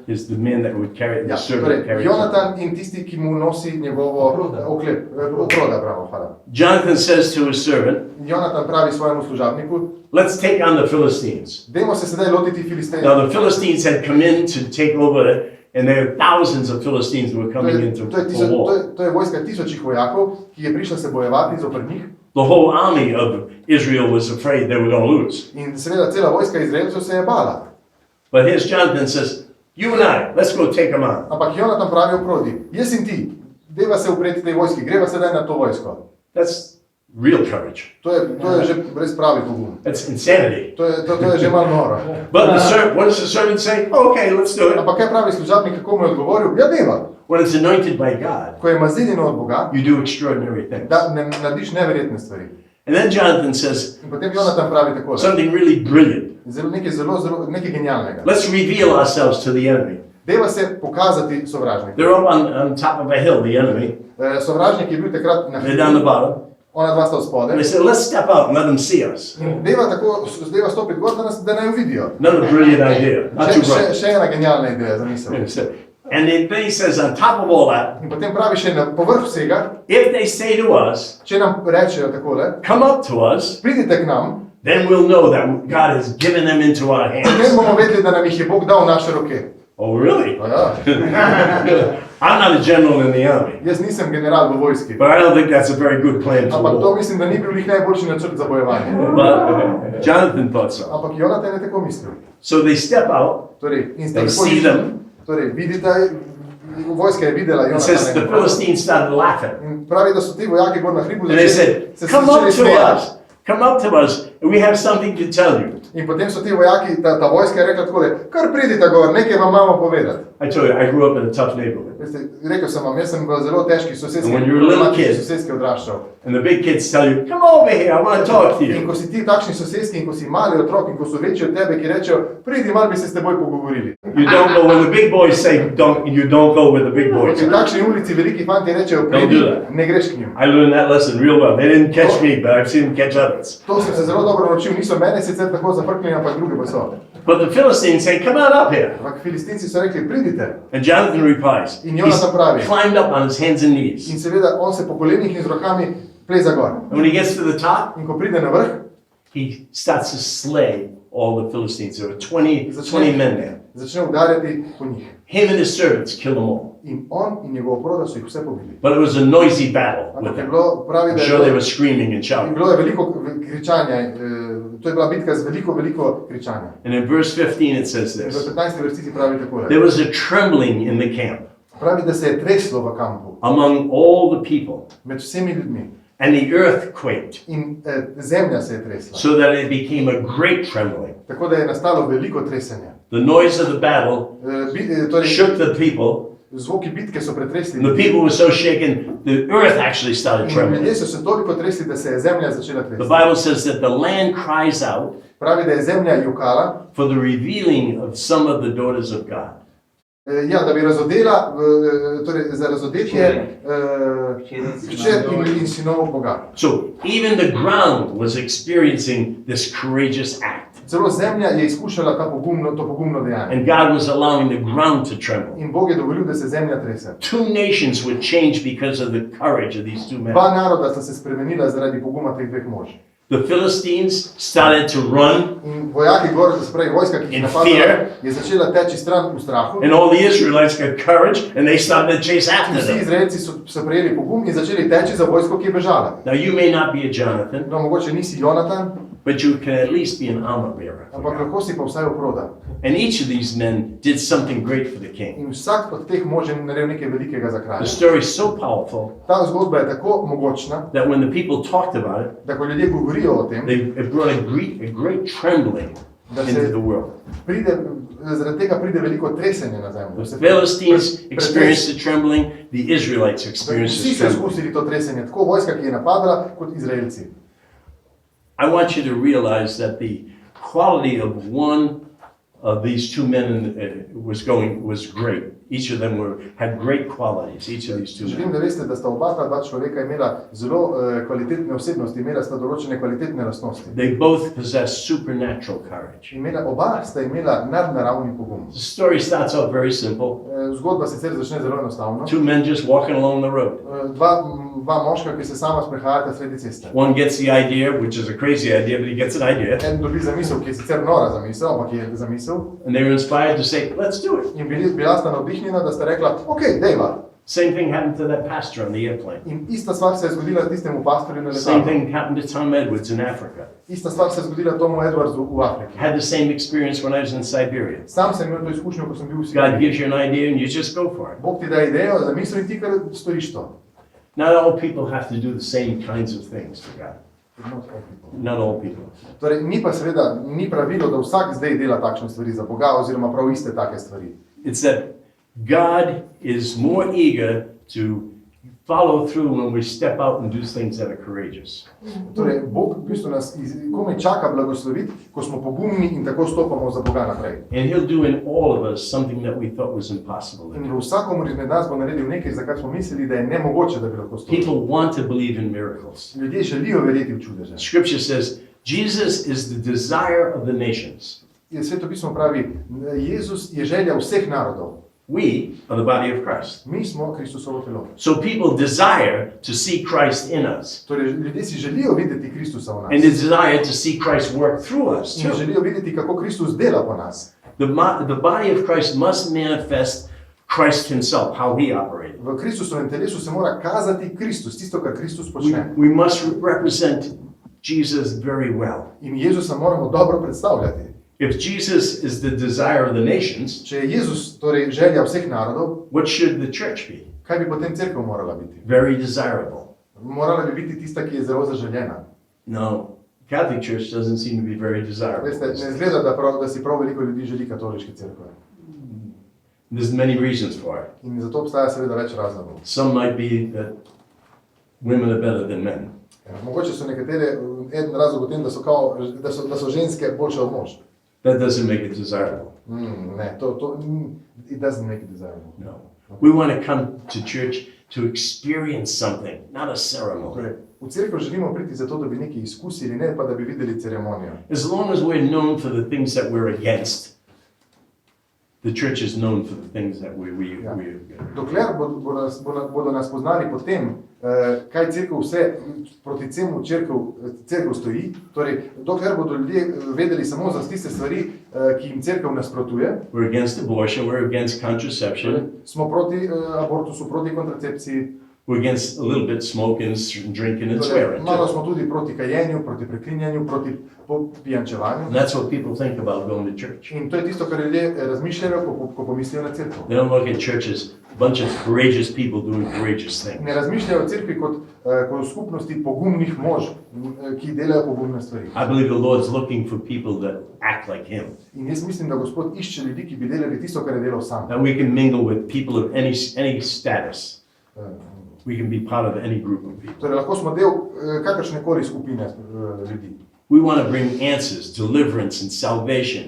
Speaker 1: is the man that would carry the
Speaker 2: ja,
Speaker 1: servant
Speaker 2: torej,
Speaker 1: carries.
Speaker 2: Jonatan in tisti, ki mu nosi njegovo okroda, bravo, hvala.
Speaker 1: Jonathan says to his servant,
Speaker 2: Jonatan pravi svojemu služabniku:
Speaker 1: let's take on the Philistines.
Speaker 2: dajmo se sedaj lotiti Filistejev.
Speaker 1: Now the Philistines had come in to take over it, and there are thousands of Philistines who were coming into the war.
Speaker 2: To je vojska tisočih vojakov, ki je prišla se bojevati zoper njih.
Speaker 1: The whole army of Israel was afraid they were going to lose.
Speaker 2: In seveda cela vojska Izraelcev se je bala.
Speaker 1: But here's Jonathan says, you and I, let's go take them on.
Speaker 2: Ampak Jonatan pravi oprodi: jaz in ti, deva se upreti tej vojski, greva sedaj na to vojsko.
Speaker 1: That's real courage.
Speaker 2: To je že res pravi pogum.
Speaker 1: That's insanity.
Speaker 2: To je že malo noro.
Speaker 1: But what does the servant say? Okay, let's do it.
Speaker 2: Ampak kaj pravi služabnik, kako mu je odgovoril? Ja, deva.
Speaker 1: When it's anointed by God,
Speaker 2: Ko je maziljeno od Boga,
Speaker 1: you do extraordinary things.
Speaker 2: da ne narediš neverjetne stvari.
Speaker 1: And then Jonathan says
Speaker 2: In potem Jonatan pravi tako:
Speaker 1: something really brilliant.
Speaker 2: nekaj genialnega.
Speaker 1: Let's reveal ourselves to the enemy.
Speaker 2: Deva se pokazati sovražniku.
Speaker 1: They're up on top of a hill, the enemy.
Speaker 2: Sovražnik je bil takrat na
Speaker 1: They're down the bottom.
Speaker 2: ona dva sta
Speaker 1: And
Speaker 2: spodaj.
Speaker 1: they said, let's step out and let them see us.
Speaker 2: In deva stopiti gor, da naj jo vidijo.
Speaker 1: Another brilliant idea. Not too bright.
Speaker 2: Še ena genialna ideja za misel.
Speaker 1: And then he says, on top of all that,
Speaker 2: In potem pravi še na povrh vsega,
Speaker 1: if they say to us,
Speaker 2: če nam rečejo takole:
Speaker 1: come up to us,
Speaker 2: pridite k nam,
Speaker 1: then we'll know that God has given them into our
Speaker 2: potem
Speaker 1: hands.
Speaker 2: bomo vedeli, da nam jih je Bog dal v naše roke.
Speaker 1: Oh, really?
Speaker 2: Pa ja,
Speaker 1: I'm not a general in the army,
Speaker 2: jaz nisem general v vojski,
Speaker 1: but I don't think that's a very good plan to
Speaker 2: ampak to
Speaker 1: war.
Speaker 2: mislim, da ni bil njih najboljši načrt za bojevanje.
Speaker 1: But Jonathan thought so.
Speaker 2: Ampak Jonatan je tako mislil.
Speaker 1: So they step out,
Speaker 2: Torej, in
Speaker 1: they
Speaker 2: tako
Speaker 1: see
Speaker 2: išli.
Speaker 1: them,
Speaker 2: Torej, vidite, vojska je videla
Speaker 1: it says the
Speaker 2: Jonatana.
Speaker 1: Philistines started laughing.
Speaker 2: In pravi, da so ti vojaki gor na hribu
Speaker 1: And they said,
Speaker 2: se
Speaker 1: come up
Speaker 2: začeli
Speaker 1: to
Speaker 2: smejati.
Speaker 1: us, come up to us, and we have something to tell you.
Speaker 2: In potem so ti vojaki, ta vojska je rekla takole: kar pridite gor, nekaj vam imamo povedati.
Speaker 1: I told you, I grew up in a tough neighborhood.
Speaker 2: Veste, rekel sem vam, jaz sem v zelo težki
Speaker 1: And when you're a little kid-
Speaker 2: sosedski odraščal.
Speaker 1: And the big kids tell you, come over here, I want to talk to
Speaker 2: In
Speaker 1: you.
Speaker 2: ko si ti takšni sosedski in ko si mali otrok in ko so večji od tebe, ki rečejo: pridi, malo bi se s teboj pogovorili.
Speaker 1: You don't go when the big boys say, don't, you don't go with the big boys.
Speaker 2: Če v takšni ulici veliki fanti rečejo:
Speaker 1: Don't
Speaker 2: pridi,
Speaker 1: do that.
Speaker 2: ne greš k njim.
Speaker 1: I learned that lesson real well. They didn't catch me, but I've seen them catch others.
Speaker 2: To sem se zelo dobro naučil, niso mene sicer tako zafrknili, ampak druge pa so.
Speaker 1: But the Philistines say, come on up here.
Speaker 2: Ampak Filistinci so rekli: pridite.
Speaker 1: And Jonathan replies,
Speaker 2: In Jonathan pravi.
Speaker 1: he climbed up on his hands and knees.
Speaker 2: In seveda on se po kolenih in z rokami pleza gor.
Speaker 1: And when he gets to the top,
Speaker 2: In ko pride na vrh,
Speaker 1: he starts to slay all the Philistines. There were 20 men there.
Speaker 2: začne udarjati po njih.
Speaker 1: Him and his servants killed them all.
Speaker 2: In on in njegov proda so jih vse pobili.
Speaker 1: But it was a noisy battle with
Speaker 2: Ampak je
Speaker 1: them.
Speaker 2: bilo, pravi,
Speaker 1: I'm
Speaker 2: da
Speaker 1: sure they
Speaker 2: je
Speaker 1: were screaming and shouting.
Speaker 2: bilo je veliko kričanja, to je bila bitka z veliko kričanja.
Speaker 1: And in verse 15 it says
Speaker 2: In v
Speaker 1: this.
Speaker 2: 15. vrstici pravi takole:
Speaker 1: There was a trembling in the camp
Speaker 2: pravi, da se je treslo v kampu
Speaker 1: among all the people,
Speaker 2: med vsemi ljudmi
Speaker 1: and the earth quaked,
Speaker 2: in zemlja se je tresla.
Speaker 1: so that it became a great trembling.
Speaker 2: Tako da je nastalo veliko tresenja.
Speaker 1: The noise of the battle
Speaker 2: Torej,
Speaker 1: shook the people,
Speaker 2: zvoki bitke so pretresli.
Speaker 1: and the people were so shaken, the earth actually started
Speaker 2: In
Speaker 1: trembling.
Speaker 2: ljudje so se toliko tresli, da se je zemlja začela
Speaker 1: The
Speaker 2: tresti.
Speaker 1: Bible says that the land cries out,
Speaker 2: Pravi, da je zemlja jokala,
Speaker 1: for the revealing of some of the daughters of God.
Speaker 2: ja, da bi razodela, torej za razodetje hčer in sinov Boga.
Speaker 1: So even the ground was experiencing this courageous act.
Speaker 2: Celo zemlja je izkušala to pogumno dejanje.
Speaker 1: And God was allowing the ground to tremble.
Speaker 2: In Bog je dovolil, da se zemlja trese.
Speaker 1: Two nations would change because of the courage of these two men.
Speaker 2: Dva naroda sta se spremenila zaradi poguma teh dveh mož.
Speaker 1: The Philistines started to run,
Speaker 2: In vojaki gor, da se pravi vojska, ki jih
Speaker 1: In
Speaker 2: napadala,
Speaker 1: fear.
Speaker 2: je začela teči stran v strahu.
Speaker 1: and all the Israelites got courage, and they started to chase after
Speaker 2: Vsi
Speaker 1: them.
Speaker 2: Izraelci so prejeli pogum in začeli teči za vojsko, ki je bežala.
Speaker 1: Now you may not be a Jonathan,
Speaker 2: No, mogoče nisi Jonatan,
Speaker 1: but you can at least be an armor bearer.
Speaker 2: ampak lahko si pa vsaj oproda.
Speaker 1: And each of these men did something great for the king.
Speaker 2: In vsak od teh mož je naredil nekaj velikega za
Speaker 1: The
Speaker 2: kralja.
Speaker 1: story is so powerful
Speaker 2: Ta zgodba je tako mogočna,
Speaker 1: that when the people talked about it,
Speaker 2: da ko ljudje govorijo o tem,
Speaker 1: it brought a great trembling into the world.
Speaker 2: zaradi tega pride veliko tresenja na zemljo.
Speaker 1: The Philistines experienced the trembling, the Israelites experienced
Speaker 2: Vsi
Speaker 1: the
Speaker 2: so
Speaker 1: trembling.
Speaker 2: izkusili to tresenje, tako vojska, ki je napadala, kot Izraelci.
Speaker 1: I want you to realize that the quality of one of these two men was great. Each of them had great qualities, each of these two
Speaker 2: Želim,
Speaker 1: men.
Speaker 2: da veste, da sta ta dva človeka imela zelo kvalitetne osebnosti, imela sta določene kvalitetne lastnosti.
Speaker 1: They both possessed supernatural courage.
Speaker 2: Oba sta imela nadnaravni pogum.
Speaker 1: The story starts out very simple.
Speaker 2: Zgodba sicer začne zelo enostavno.
Speaker 1: Two men just walking along the road.
Speaker 2: Dva moška, ki se sama sprehajata sredi ceste.
Speaker 1: One gets the idea, which is a crazy idea, but he gets an idea.
Speaker 2: En dobi zamisel, ki je sicer nora zamisel, ampak je zamisel.
Speaker 1: And they were inspired to say, let's do it.
Speaker 2: In bila sta navdihnjena, da sta rekla, ok, dejva.
Speaker 1: Same thing happened to that pastor on the airplane.
Speaker 2: In ista stvar se je zgodila tistemu pastorju na
Speaker 1: Same
Speaker 2: letalu.
Speaker 1: thing happened to Tom Edwards in Africa.
Speaker 2: Ista stvar se je zgodila Tomu Edwardsu v Afriki.
Speaker 1: Had the same experience when I was in Siberia.
Speaker 2: Sam sem imel to izkušnjo, ko sem bil v
Speaker 1: God
Speaker 2: Sibiriji.
Speaker 1: gives you an idea and you just go for it.
Speaker 2: Bog ti da idejo, zamisel in ti kar storiš to.
Speaker 1: Not all people have to do the same kinds of things for God. Not all people.
Speaker 2: Torej, ni pa seveda, ni pravilo, da vsak zdaj dela takšne stvari za Boga oziroma prav iste take stvari.
Speaker 1: It's that God is more eager to follow through when we step out and do things that are courageous.
Speaker 2: Torej, Bog v bistvu nas komaj čaka blagosloviti, ko smo pogumni in tako stopamo za Boga naprej.
Speaker 1: And He'll do in all of us something that we thought was impossible.
Speaker 2: In v vsakomur izmed nas bo naredil nekaj, za kar smo mislili, da je nemogoče, da bi lahko storili.
Speaker 1: People want to believe in miracles.
Speaker 2: Ljudje želijo verjeti v čudeže.
Speaker 1: Scripture says Jesus is the desire of the nations.
Speaker 2: In Sveto pismo pravi, Jezus je želja vseh narodov.
Speaker 1: We are the body of Christ.
Speaker 2: Mi smo Kristusovo telo.
Speaker 1: So people desire to see Christ in us.
Speaker 2: Torej, ljudje si želijo videti Kristusa v
Speaker 1: And they
Speaker 2: nas.
Speaker 1: desire to see Christ work through us
Speaker 2: In
Speaker 1: too.
Speaker 2: želijo videti, kako Kristus dela po nas.
Speaker 1: The body of Christ must manifest Christ himself, how he operated.
Speaker 2: V Kristusovem telesu se mora kazati Kristus, tisto, kar Kristus počne.
Speaker 1: We must represent Jesus very well.
Speaker 2: In Jezusa moramo dobro predstavljati.
Speaker 1: If Jesus is the desire of the nations,
Speaker 2: Če je Jezus torej želja vseh narodov,
Speaker 1: what should the church be?
Speaker 2: kaj bi potem cerkev morala biti?
Speaker 1: Very desirable.
Speaker 2: Morala bi biti tista, ki je zelo zaželjena.
Speaker 1: No, Catholic Church doesn't seem to be very desirable.
Speaker 2: Veste, ne izgleda, da si prav veliko ljudi želi katoliške cerkve.
Speaker 1: There's many reasons for it.
Speaker 2: In zato obstaja seveda več razlogov.
Speaker 1: Some might be that women are better than men.
Speaker 2: Mogoče so nekatere, en razlog v tem, da so ženske boljše od mož.
Speaker 1: That doesn't make it desirable.
Speaker 2: Ne, it doesn't make it desirable.
Speaker 1: No. We want to come to church to experience something, not a ceremony.
Speaker 2: Torej, v cerkev želimo priti zato, da bi nekaj izkusili, ne pa da bi videli ceremonijo.
Speaker 1: As long as we're known for the things that we're against, the church is known for the things that we
Speaker 2: Dokler bodo nas poznali po tem, kaj cerkev vse proti čemu cerkev stoji, torej dokler bodo ljudje vedeli samo za tiste stvari, ki jim cerkev nasprotuje.
Speaker 1: We're against abortion, we're against contraception,
Speaker 2: Smo proti abortusu, proti kontracepciji.
Speaker 1: we're against a little bit smoking, drinking and
Speaker 2: Torej,
Speaker 1: swearing.
Speaker 2: malo
Speaker 1: too.
Speaker 2: smo tudi proti kajenju, proti preklinjanju, proti pijančevanju.
Speaker 1: And that's what people think about going to church.
Speaker 2: In to je tisto, kar ljudje razmišljajo, ko pomislijo na cerkev.
Speaker 1: They don't look at church as a bunch of courageous people doing courageous
Speaker 2: Ne
Speaker 1: things.
Speaker 2: razmišljajo o cerkvi kot o skupnosti pogumnih mož, ki delajo pogumne stvari.
Speaker 1: I believe the Lord's looking for people that act like Him.
Speaker 2: In jaz mislim, da Gospod išče ljudi, ki bi delali tisto, kar je delal sam.
Speaker 1: That we can mingle with people of any status. We can be part of any group of people.
Speaker 2: Torej, lahko smo del kakršnekoli skupine ljudi.
Speaker 1: We want to bring answers, deliverance and salvation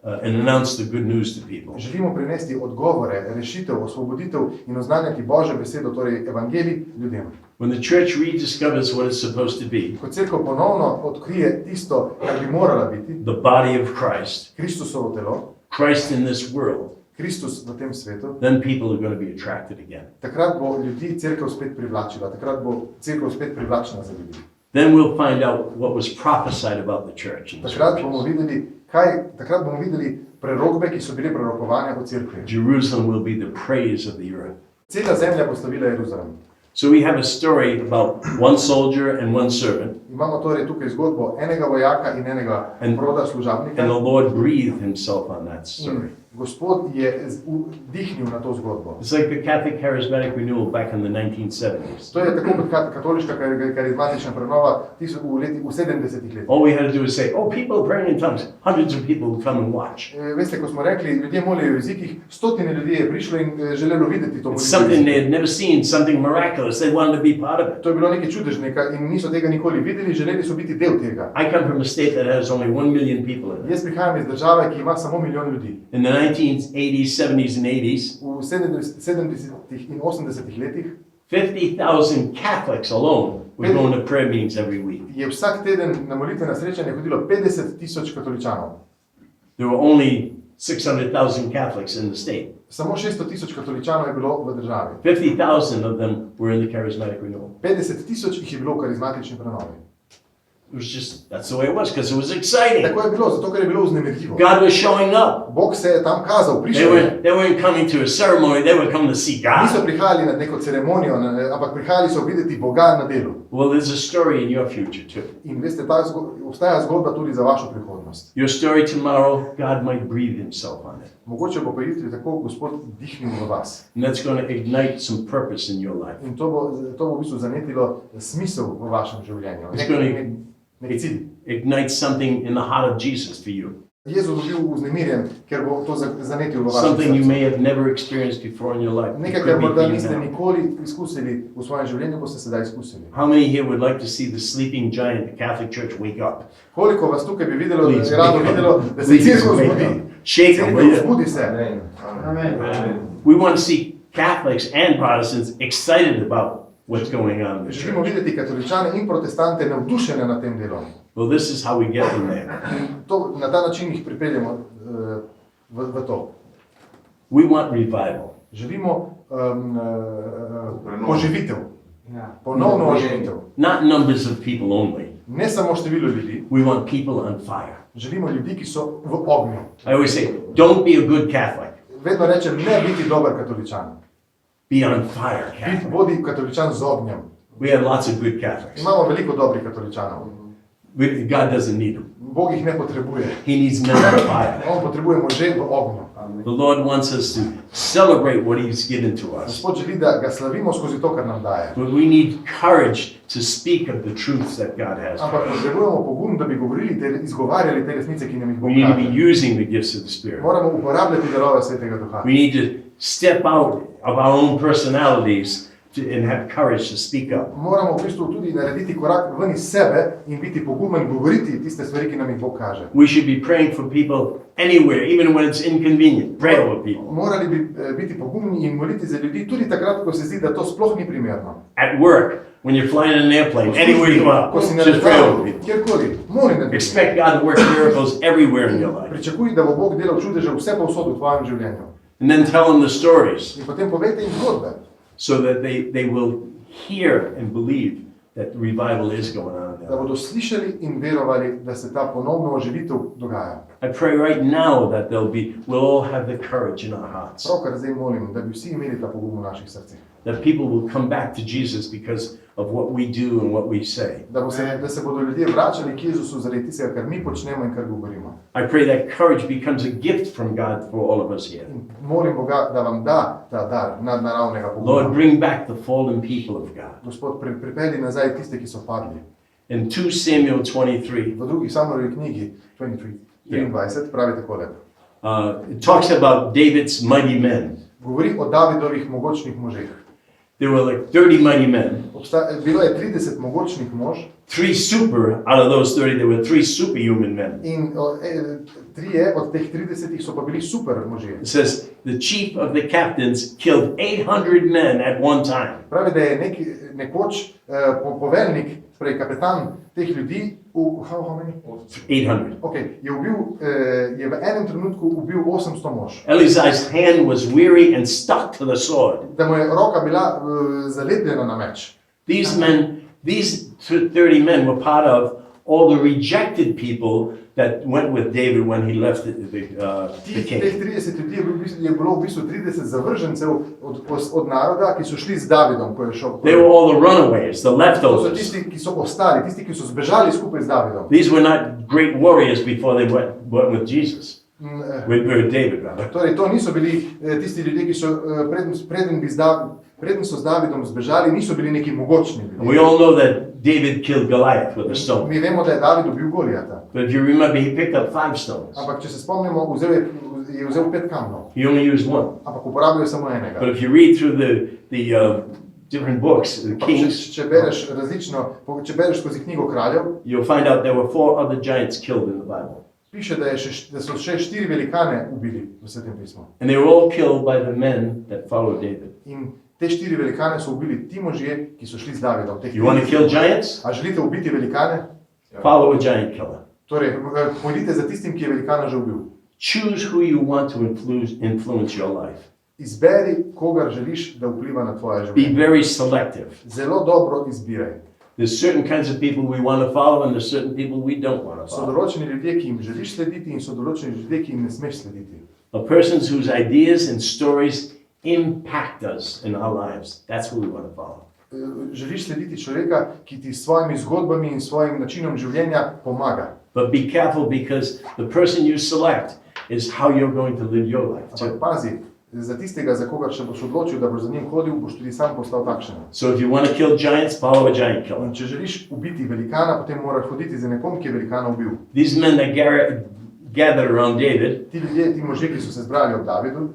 Speaker 1: and announce the good news to people.
Speaker 2: Želimo prinesti odgovore, rešitev, osvoboditev in oznanjati Božjo besedo, torej evangelij ljudem.
Speaker 1: When the church rediscovers what it's supposed to be,
Speaker 2: Ko cerkev ponovno odkrije tisto, kar bi morala biti,
Speaker 1: the body of Christ,
Speaker 2: Kristusovo telo,
Speaker 1: Christ in this world,
Speaker 2: Kristus v tem svetu,
Speaker 1: then people are going to be attracted again.
Speaker 2: takrat bo ljudi cerkev spet privlačila, takrat bo cerkev spet privlačena za ljudi.
Speaker 1: Then we'll find out what was prophesied about the church in the
Speaker 2: Takrat bomo videli prerokbe, ki so bile prerokovane o cerkvi.
Speaker 1: Jerusalem will be the praise of the earth.
Speaker 2: Cela zemlja bo slavila Jeruzalem.
Speaker 1: So we have a story about one soldier and one servant,
Speaker 2: Imamo torej tukaj zgodbo enega vojaka in enega roda služabnika.
Speaker 1: and the Lord breathed himself on that story.
Speaker 2: Gospod je vdihnil na to zgodbo.
Speaker 1: It's like the Catholic Charismatic Renewal back in the 1970s.
Speaker 2: To je tako kot katoliška karizmatična prenova v 70-ih letih.
Speaker 1: All we had to do is say, oh, people are praying in tongues. Hundreds of people would come and watch.
Speaker 2: Veste, ko smo rekli, ljudje molijo v jezikih, stotine ljudi je prišlo in želelo videti to
Speaker 1: It's something they had never seen, something miraculous. They wanted to be part of it.
Speaker 2: To je bilo nekaj čudežnega in niso tega nikoli videli, želeli so biti del tega.
Speaker 1: I come from a state that has only 1 million people in it.
Speaker 2: Jaz prihajam iz države, ki ima samo milijon ljudi.
Speaker 1: In the 1980s, 70s, and 80s,
Speaker 2: V 70-ih in 80-ih letih
Speaker 1: 50,000 Catholics alone were going to prayer meetings every week.
Speaker 2: je vsak teden na molitvena srečanja hodilo 50,000 katoličanov.
Speaker 1: There were only 600,000 Catholics in the state.
Speaker 2: Samo 600,000 katoličanov je bilo v državi.
Speaker 1: 50,000 of them were in the Charismatic Renewal.
Speaker 2: 50,000 jih je bilo v karizmatični prenovi.
Speaker 1: It was just, that's the way it was, because it was exciting.
Speaker 2: Tako je bilo, zato ker je bilo vznemirljivo.
Speaker 1: God was showing up.
Speaker 2: Bog se je tam kazal,
Speaker 1: They
Speaker 2: prišel je.
Speaker 1: weren't coming to a ceremony, they were coming to see
Speaker 2: Niso
Speaker 1: God.
Speaker 2: prihajali na neko ceremonijo, ampak prihajali so videti Boga na delu.
Speaker 1: Well, there's a story in your future too.
Speaker 2: In veste, obstaja zgodba tudi za vašo prihodnost.
Speaker 1: Your story tomorrow, God might breathe himself on it.
Speaker 2: Mogoče bo pa jutri tako Gospod dihnil v vas.
Speaker 1: And that's going to ignite some purpose in your life.
Speaker 2: In to bo v bistvu zanetilo smisel v vašem življenju.
Speaker 1: It's going
Speaker 2: Nek cilj.
Speaker 1: to ignite something in the heart of Jesus for you.
Speaker 2: Jezus bo bil vznemirjen, ker bo to zanetil v vašem
Speaker 1: Something you
Speaker 2: srcu.
Speaker 1: may have never experienced before in your life. It
Speaker 2: Nekaj,
Speaker 1: could
Speaker 2: kar
Speaker 1: be
Speaker 2: morda
Speaker 1: being
Speaker 2: niste
Speaker 1: now.
Speaker 2: nikoli izkusili v svojem življenju, boste sedaj izkusili.
Speaker 1: How many here would like to see the sleeping giant, the Catholic Church, wake up?
Speaker 2: Koliko vas tukaj bi videlo, da
Speaker 1: Please,
Speaker 2: je rado
Speaker 1: wake up.
Speaker 2: videlo, da se
Speaker 1: Please,
Speaker 2: cerkev
Speaker 1: wake
Speaker 2: zbudi.
Speaker 1: up. Shake them,
Speaker 2: Cerkev
Speaker 1: will you?
Speaker 2: zbudi se.
Speaker 1: We want to see Catholics and Protestants excited about what's going on in the
Speaker 2: Želimo
Speaker 1: church.
Speaker 2: videti katoličane in protestante navdušene nad tem delom.
Speaker 1: Well, this is how we get them there.
Speaker 2: In na ta način jih pripeljemo v to.
Speaker 1: We want revival.
Speaker 2: Želimo poživitev, ponovno oživitev.
Speaker 1: Not numbers of people only.
Speaker 2: Ne samo število ljudi,
Speaker 1: We want people on fire.
Speaker 2: želimo ljudi, ki so v ognju.
Speaker 1: I always say, don't be a good Catholic.
Speaker 2: Vedno rečem, ne biti dober katoličan.
Speaker 1: Be on fire, Catholic.
Speaker 2: Bodi katoličan z ognjem.
Speaker 1: We have lots of good Catholics.
Speaker 2: Imamo veliko dobrih katoličanov.
Speaker 1: God doesn't need them.
Speaker 2: Bog jih ne potrebuje.
Speaker 1: He needs men on fire.
Speaker 2: On potrebuje može v ognju.
Speaker 1: The Lord wants us to celebrate what He's given to us.
Speaker 2: Gospod želi, da ga slavimo skozi to, kar nam daje.
Speaker 1: But we need courage to speak of the truths that God has for
Speaker 2: Ampak
Speaker 1: us.
Speaker 2: potrebujemo pogum, da bi govorili, izgovarjali te resnice, ki nam jih Bog
Speaker 1: We need to be
Speaker 2: kaže.
Speaker 1: using the gifts of the Spirit.
Speaker 2: Moramo uporabljati darove Svetega Duha.
Speaker 1: We need to step out of our own personalities and have courage to speak up.
Speaker 2: Moramo v bistvu tudi narediti korak ven iz sebe in biti pogumen govoriti tiste stvari, ki nam jih Bog kaže.
Speaker 1: We should be praying for people anywhere, even when it's inconvenient. Pray over people.
Speaker 2: Morali bi biti pogumni in moliti za ljudi tudi takrat, ko se zdi, da to sploh ni primerno.
Speaker 1: At work, when you're flying in an airplane, anywhere you are,
Speaker 2: Ko si na
Speaker 1: just pray over
Speaker 2: letalu,
Speaker 1: people.
Speaker 2: kjerkoli, moli na ljudi.
Speaker 1: Expect God to work miracles everywhere in your life.
Speaker 2: Pričakuj, da bo Bog delal čudeže vse povsod v tvojem življenju.
Speaker 1: And then tell them the stories
Speaker 2: In potem povejte jim zgodbe,
Speaker 1: so that they will hear and believe that revival is going on in
Speaker 2: da
Speaker 1: their life.
Speaker 2: bodo slišali in verovali, da se ta ponovno oživitev dogaja.
Speaker 1: I pray right now that we'll all have the courage in our hearts.
Speaker 2: Pravkar zdaj molim, da bi vsi imeli ta pogum v naših srcih.
Speaker 1: That people will come back to Jesus because of what we do and what we say.
Speaker 2: Da se bodo ljudje vračali k Jezusu zaradi tistega, kar mi počnemo in kar govorimo.
Speaker 1: I pray that courage becomes a gift from God for all of us here.
Speaker 2: In molim Boga, da vam da ta dar nadnaravnega poguma.
Speaker 1: Lord, bring back the fallen people of God.
Speaker 2: Gospod, pripelji nazaj tiste, ki so padli.
Speaker 1: In 2 Samuel 23,
Speaker 2: V drugi Samuelovi knjigi 23 pravi takole.
Speaker 1: it talks about David's mighty men.
Speaker 2: Govori o Davidovih mogočnih možeh.
Speaker 1: There were like 30 mighty men.
Speaker 2: Bilo je 30 mogočnih mož
Speaker 1: 3 super, out of those 30, there were 3 superhuman men.
Speaker 2: in trije od teh 30 so pa bili super možje.
Speaker 1: It says, the chief of the captains killed 800 men at one time.
Speaker 2: Pravi, da je nekoč poveljnik, prej kapetan teh ljudi, how many?
Speaker 1: 800.
Speaker 2: Okay, je v enem trenutku ubil 800 mož.
Speaker 1: Eli's hand was weary and stuck to the sword.
Speaker 2: Da mu je roka bila zalepljena na meč.
Speaker 1: These 30 men were part of all the rejected people that went with David when he left the king.
Speaker 2: Teh 30 ljudi je bilo v bistvu 30 zavržencev od naroda, ki so šli z Davidom, ko je šel.
Speaker 1: They were all the runaways, the
Speaker 2: To so
Speaker 1: leftovers.
Speaker 2: tisti, ki so ostali, tisti, ki so zbežali skupaj z Davidom.
Speaker 1: These were not great warriors before they went with Jesus, with David rather.
Speaker 2: Torej, to niso bili tisti ljudje, ki so preden so z Davidom zbežali, niso bili neki mogočni
Speaker 1: And we
Speaker 2: ljudje.
Speaker 1: all know that David killed Goliath with a stone.
Speaker 2: Mi vemo, da je David ubil Golijata.
Speaker 1: But if you remember, he picked up 5 stones.
Speaker 2: Ampak če se spomnimo, je vzel 5 kamnov,
Speaker 1: He only used one.
Speaker 2: ampak uporabil je samo enega.
Speaker 1: But if you read through the different books, the
Speaker 2: Pa
Speaker 1: kings,
Speaker 2: Če bereš če bereš skozi knjigo kraljev,
Speaker 1: you'll find out there were 4 other giants killed in the Bible.
Speaker 2: piše, da so še 4 velikane ubili v Svetem pismu.
Speaker 1: And they were all killed by the men that followed David.
Speaker 2: In te 4 velikane so ubili ti možje, ki so šli z Davidom. Teh
Speaker 1: You want to kill giants?
Speaker 2: A želite ubiti velikane?
Speaker 1: Follow a giant killer.
Speaker 2: Torej, pojdite za tistim, ki je velikana že ubil.
Speaker 1: Choose who you want to influence your life.
Speaker 2: Izberi, koga želiš, da vpliva na tvoje
Speaker 1: Be
Speaker 2: življenje.
Speaker 1: very selective.
Speaker 2: Zelo dobro izbiraj.
Speaker 1: There's certain kinds of people we want to follow and there's certain people we don't want to
Speaker 2: So
Speaker 1: follow.
Speaker 2: določeni ljudje, ki jim želiš slediti, in so določeni ljudje, ki jim ne smeš slediti.
Speaker 1: A persons whose ideas and stories impact us in our lives. That's who we want to follow.
Speaker 2: Želiš slediti človeka, ki ti s svojimi zgodbami in svojim načinom življenja pomaga.
Speaker 1: But be careful because the person you select is how you're going to live your life
Speaker 2: Ampak
Speaker 1: too.
Speaker 2: pazi, za tistega, za koga še boš odločil, da boš za njim hodil, boš tudi sam postal takšen.
Speaker 1: So if you want to kill giants, follow a giant killer.
Speaker 2: In če želiš ubiti velikana, potem moraš hoditi za nekom, ki je velikana ubil.
Speaker 1: These men that gathered around David,
Speaker 2: Ti ljudje, ti možje, ki so se zbrali ob Davidu,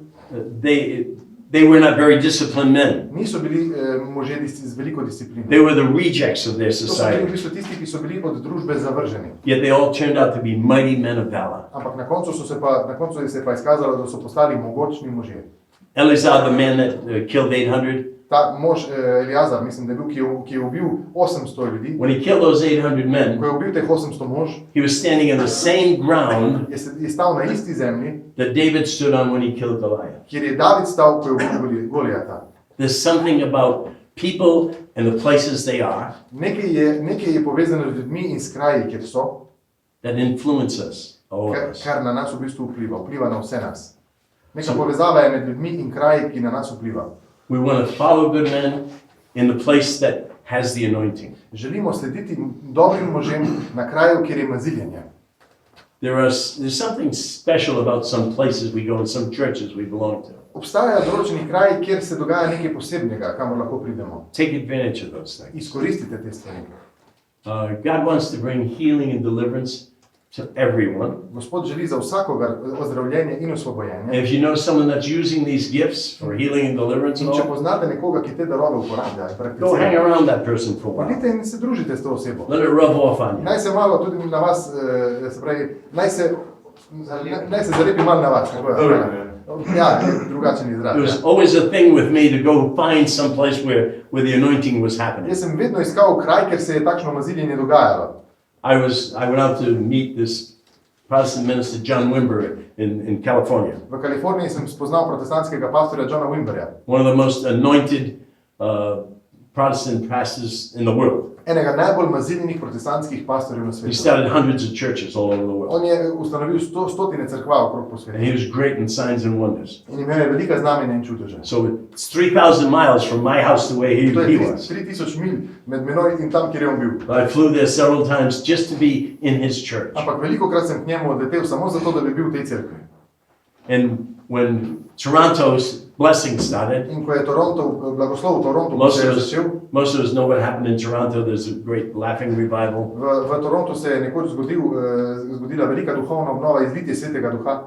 Speaker 1: they were not very disciplined men.
Speaker 2: niso bili možje z veliko discipline.
Speaker 1: They were the rejects of their
Speaker 2: To so bili v
Speaker 1: society.
Speaker 2: bistvu tisti, ki so bili od družbe zavrženi.
Speaker 1: Yet they all turned out to be mighty men of valor.
Speaker 2: Ampak na koncu se je pa izkazalo, da so postali mogočni možje.
Speaker 1: Eleazar, the man that killed 800,
Speaker 2: Ta mož Eliazar, mislim, da je bil, ki je ubil 800 ljudi,
Speaker 1: when he killed those 800 men,
Speaker 2: ko je ubil teh 800 mož,
Speaker 1: he was standing on the same ground
Speaker 2: je stal na isti zemlji,
Speaker 1: that David stood on when he killed Goliath.
Speaker 2: kjer je David stal, ko je ubil Golijata.
Speaker 1: There's something about people and the places they are
Speaker 2: Nekaj je povezano z ljudmi in s kraji, kjer so,
Speaker 1: that influence us, all of us.
Speaker 2: kar na nas v bistvu vpliva na vse nas. Neka povezava je med ljudmi in kraji, ki na nas vpliva.
Speaker 1: We want to follow good men in the place that has the anointing.
Speaker 2: Želimo slediti dobrim možem na kraju, kjer je maziljenje.
Speaker 1: There's something special about some places we go and some churches we belong to.
Speaker 2: Obstajajo določeni kraji, kjer se dogaja nekaj posebnega, kamor lahko pridemo.
Speaker 1: Take advantage of those things.
Speaker 2: Izkoristite te stvari.
Speaker 1: God wants to bring healing and deliverance to everyone.
Speaker 2: Gospod želi za vsakogar ozdravljenje in osvobojenje.
Speaker 1: And if you know someone that's using these gifts for healing and deliverance
Speaker 2: In
Speaker 1: and
Speaker 2: če
Speaker 1: all,
Speaker 2: poznate nekoga, ki te darove uporablja in
Speaker 1: go hang
Speaker 2: prakticira,
Speaker 1: around that person for a while.
Speaker 2: pojdite in se družite s to osebo.
Speaker 1: Let it rub off on you.
Speaker 2: Naj se malo tudi na vas, se pravi, naj se zalepi malo na vas. Tako je. Ja, je drugačen izraz.
Speaker 1: There was
Speaker 2: Ja.
Speaker 1: always a thing with me to go find some place where the anointing was happening.
Speaker 2: Jaz sem vedno iskal kraj, kjer se je takšno maziljenje dogajalo.
Speaker 1: I went out to meet this Protestant minister, John Wimber, in California.
Speaker 2: V Kaliforniji sem spoznal protestantskega pastorja Johna Wimberja,
Speaker 1: One of the most anointed Protestant pastors in the world.
Speaker 2: enega najbolj maziljenih protestantskih pastorjev na
Speaker 1: He
Speaker 2: svetu.
Speaker 1: started hundreds of churches all over the world.
Speaker 2: On je ustanovil stotine cerkva okrog po
Speaker 1: And
Speaker 2: svetu
Speaker 1: he was great in signs and wonders.
Speaker 2: in imel je velika znamenja in čudeže.
Speaker 1: So it's 3,000 miles from my house to where
Speaker 2: To
Speaker 1: he
Speaker 2: je
Speaker 1: was.
Speaker 2: 3000 milj med menoj in tam, kjer je on bil.
Speaker 1: I flew there several times just to be in his church.
Speaker 2: Ampak veliko krat sem k njemu odletel samo zato, da bi bil v tej cerkvi.
Speaker 1: And when Toronto's blessing started,
Speaker 2: In ko je blagoslov v Torontu
Speaker 1: most
Speaker 2: se je
Speaker 1: of us,
Speaker 2: začel,
Speaker 1: most of us know what happened in Toronto. There's a great laughing revival.
Speaker 2: v Torontu se je nekoč zgodila velika duhovna obnova, izlitje svetega duha.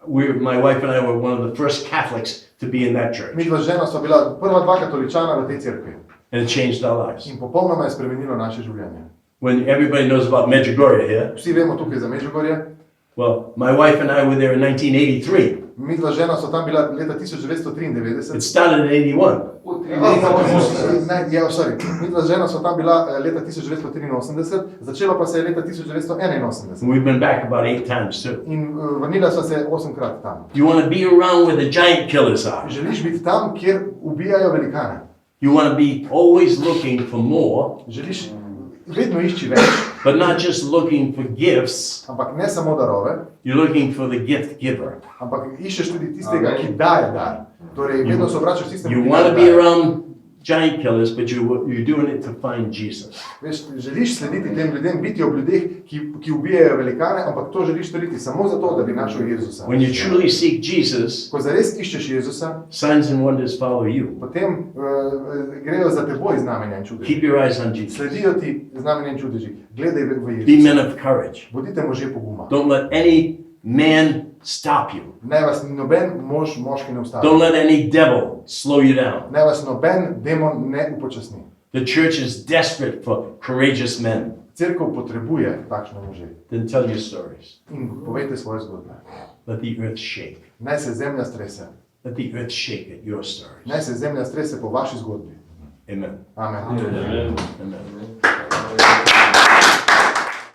Speaker 1: My wife and I were one of the first Catholics to be in that church.
Speaker 2: Mi dva z ženo sva bila prva dva katoličana v tej cerkvi
Speaker 1: And it changed our lives.
Speaker 2: in popolnoma je spremenilo naše življenje.
Speaker 1: When everybody knows about Medjugorje here,
Speaker 2: Vsi vemo tukaj za Međugorje.
Speaker 1: well, my wife and I were there in 1983.
Speaker 2: Mi dva z ženo sva tam bila leta 1993.
Speaker 1: It started in 81.
Speaker 2: Mi dva z ženo sva tam bila leta 1983, začelo pa se je leta 1981.
Speaker 1: We've been back about 8 times too.
Speaker 2: In vrnila sva se 8-krat tam.
Speaker 1: You want to be around where the giant killers are.
Speaker 2: Želiš biti tam, kjer ubijajo velikane.
Speaker 1: You want to be always looking for more,
Speaker 2: Želiš vedno išči več,
Speaker 1: but not just looking for gifts.
Speaker 2: ampak ne samo darove,
Speaker 1: You're looking for the gift giver.
Speaker 2: ampak iščeš tudi tistega, ki daje dar. Torej, vedno se obračaš tistemu,
Speaker 1: You
Speaker 2: ki
Speaker 1: want to be
Speaker 2: daje.
Speaker 1: around giant killers, but you're doing it to find Jesus.
Speaker 2: Veš, želiš slediti tem ljudem, biti ob ljudeh, ki ubijajo velikane, ampak to želiš storiti samo zato, da bi našel Jezusa.
Speaker 1: When you truly seek Jesus,
Speaker 2: Ko zares iščeš Jezusa,
Speaker 1: signs and wonders follow you.
Speaker 2: potem grejo za teboj znamenja in čudeži.
Speaker 1: Keep your eyes on Jesus.
Speaker 2: Sledijo ti znamenja in čudeži. Gledaj v
Speaker 1: Be
Speaker 2: Jezusa.
Speaker 1: men of courage.
Speaker 2: Bodite može poguma.
Speaker 1: Don't let any man stop you.
Speaker 2: Ne vas noben moški ne ustavi.
Speaker 1: Don't let any devil slow you down.
Speaker 2: Ne vas noben demon ne upočasni.
Speaker 1: The church is desperate for courageous men.
Speaker 2: Cerkev potrebuje takšne može.
Speaker 1: Then tell your stories.
Speaker 2: In povejte svoje zgodbe.
Speaker 1: Let the earth shake.
Speaker 2: Naj se zemlja strese.
Speaker 1: Let the earth shake at your stories.
Speaker 2: Naj se zemlja strese po vaši zgodbi.
Speaker 1: Amen.
Speaker 2: Amen.
Speaker 1: Amen.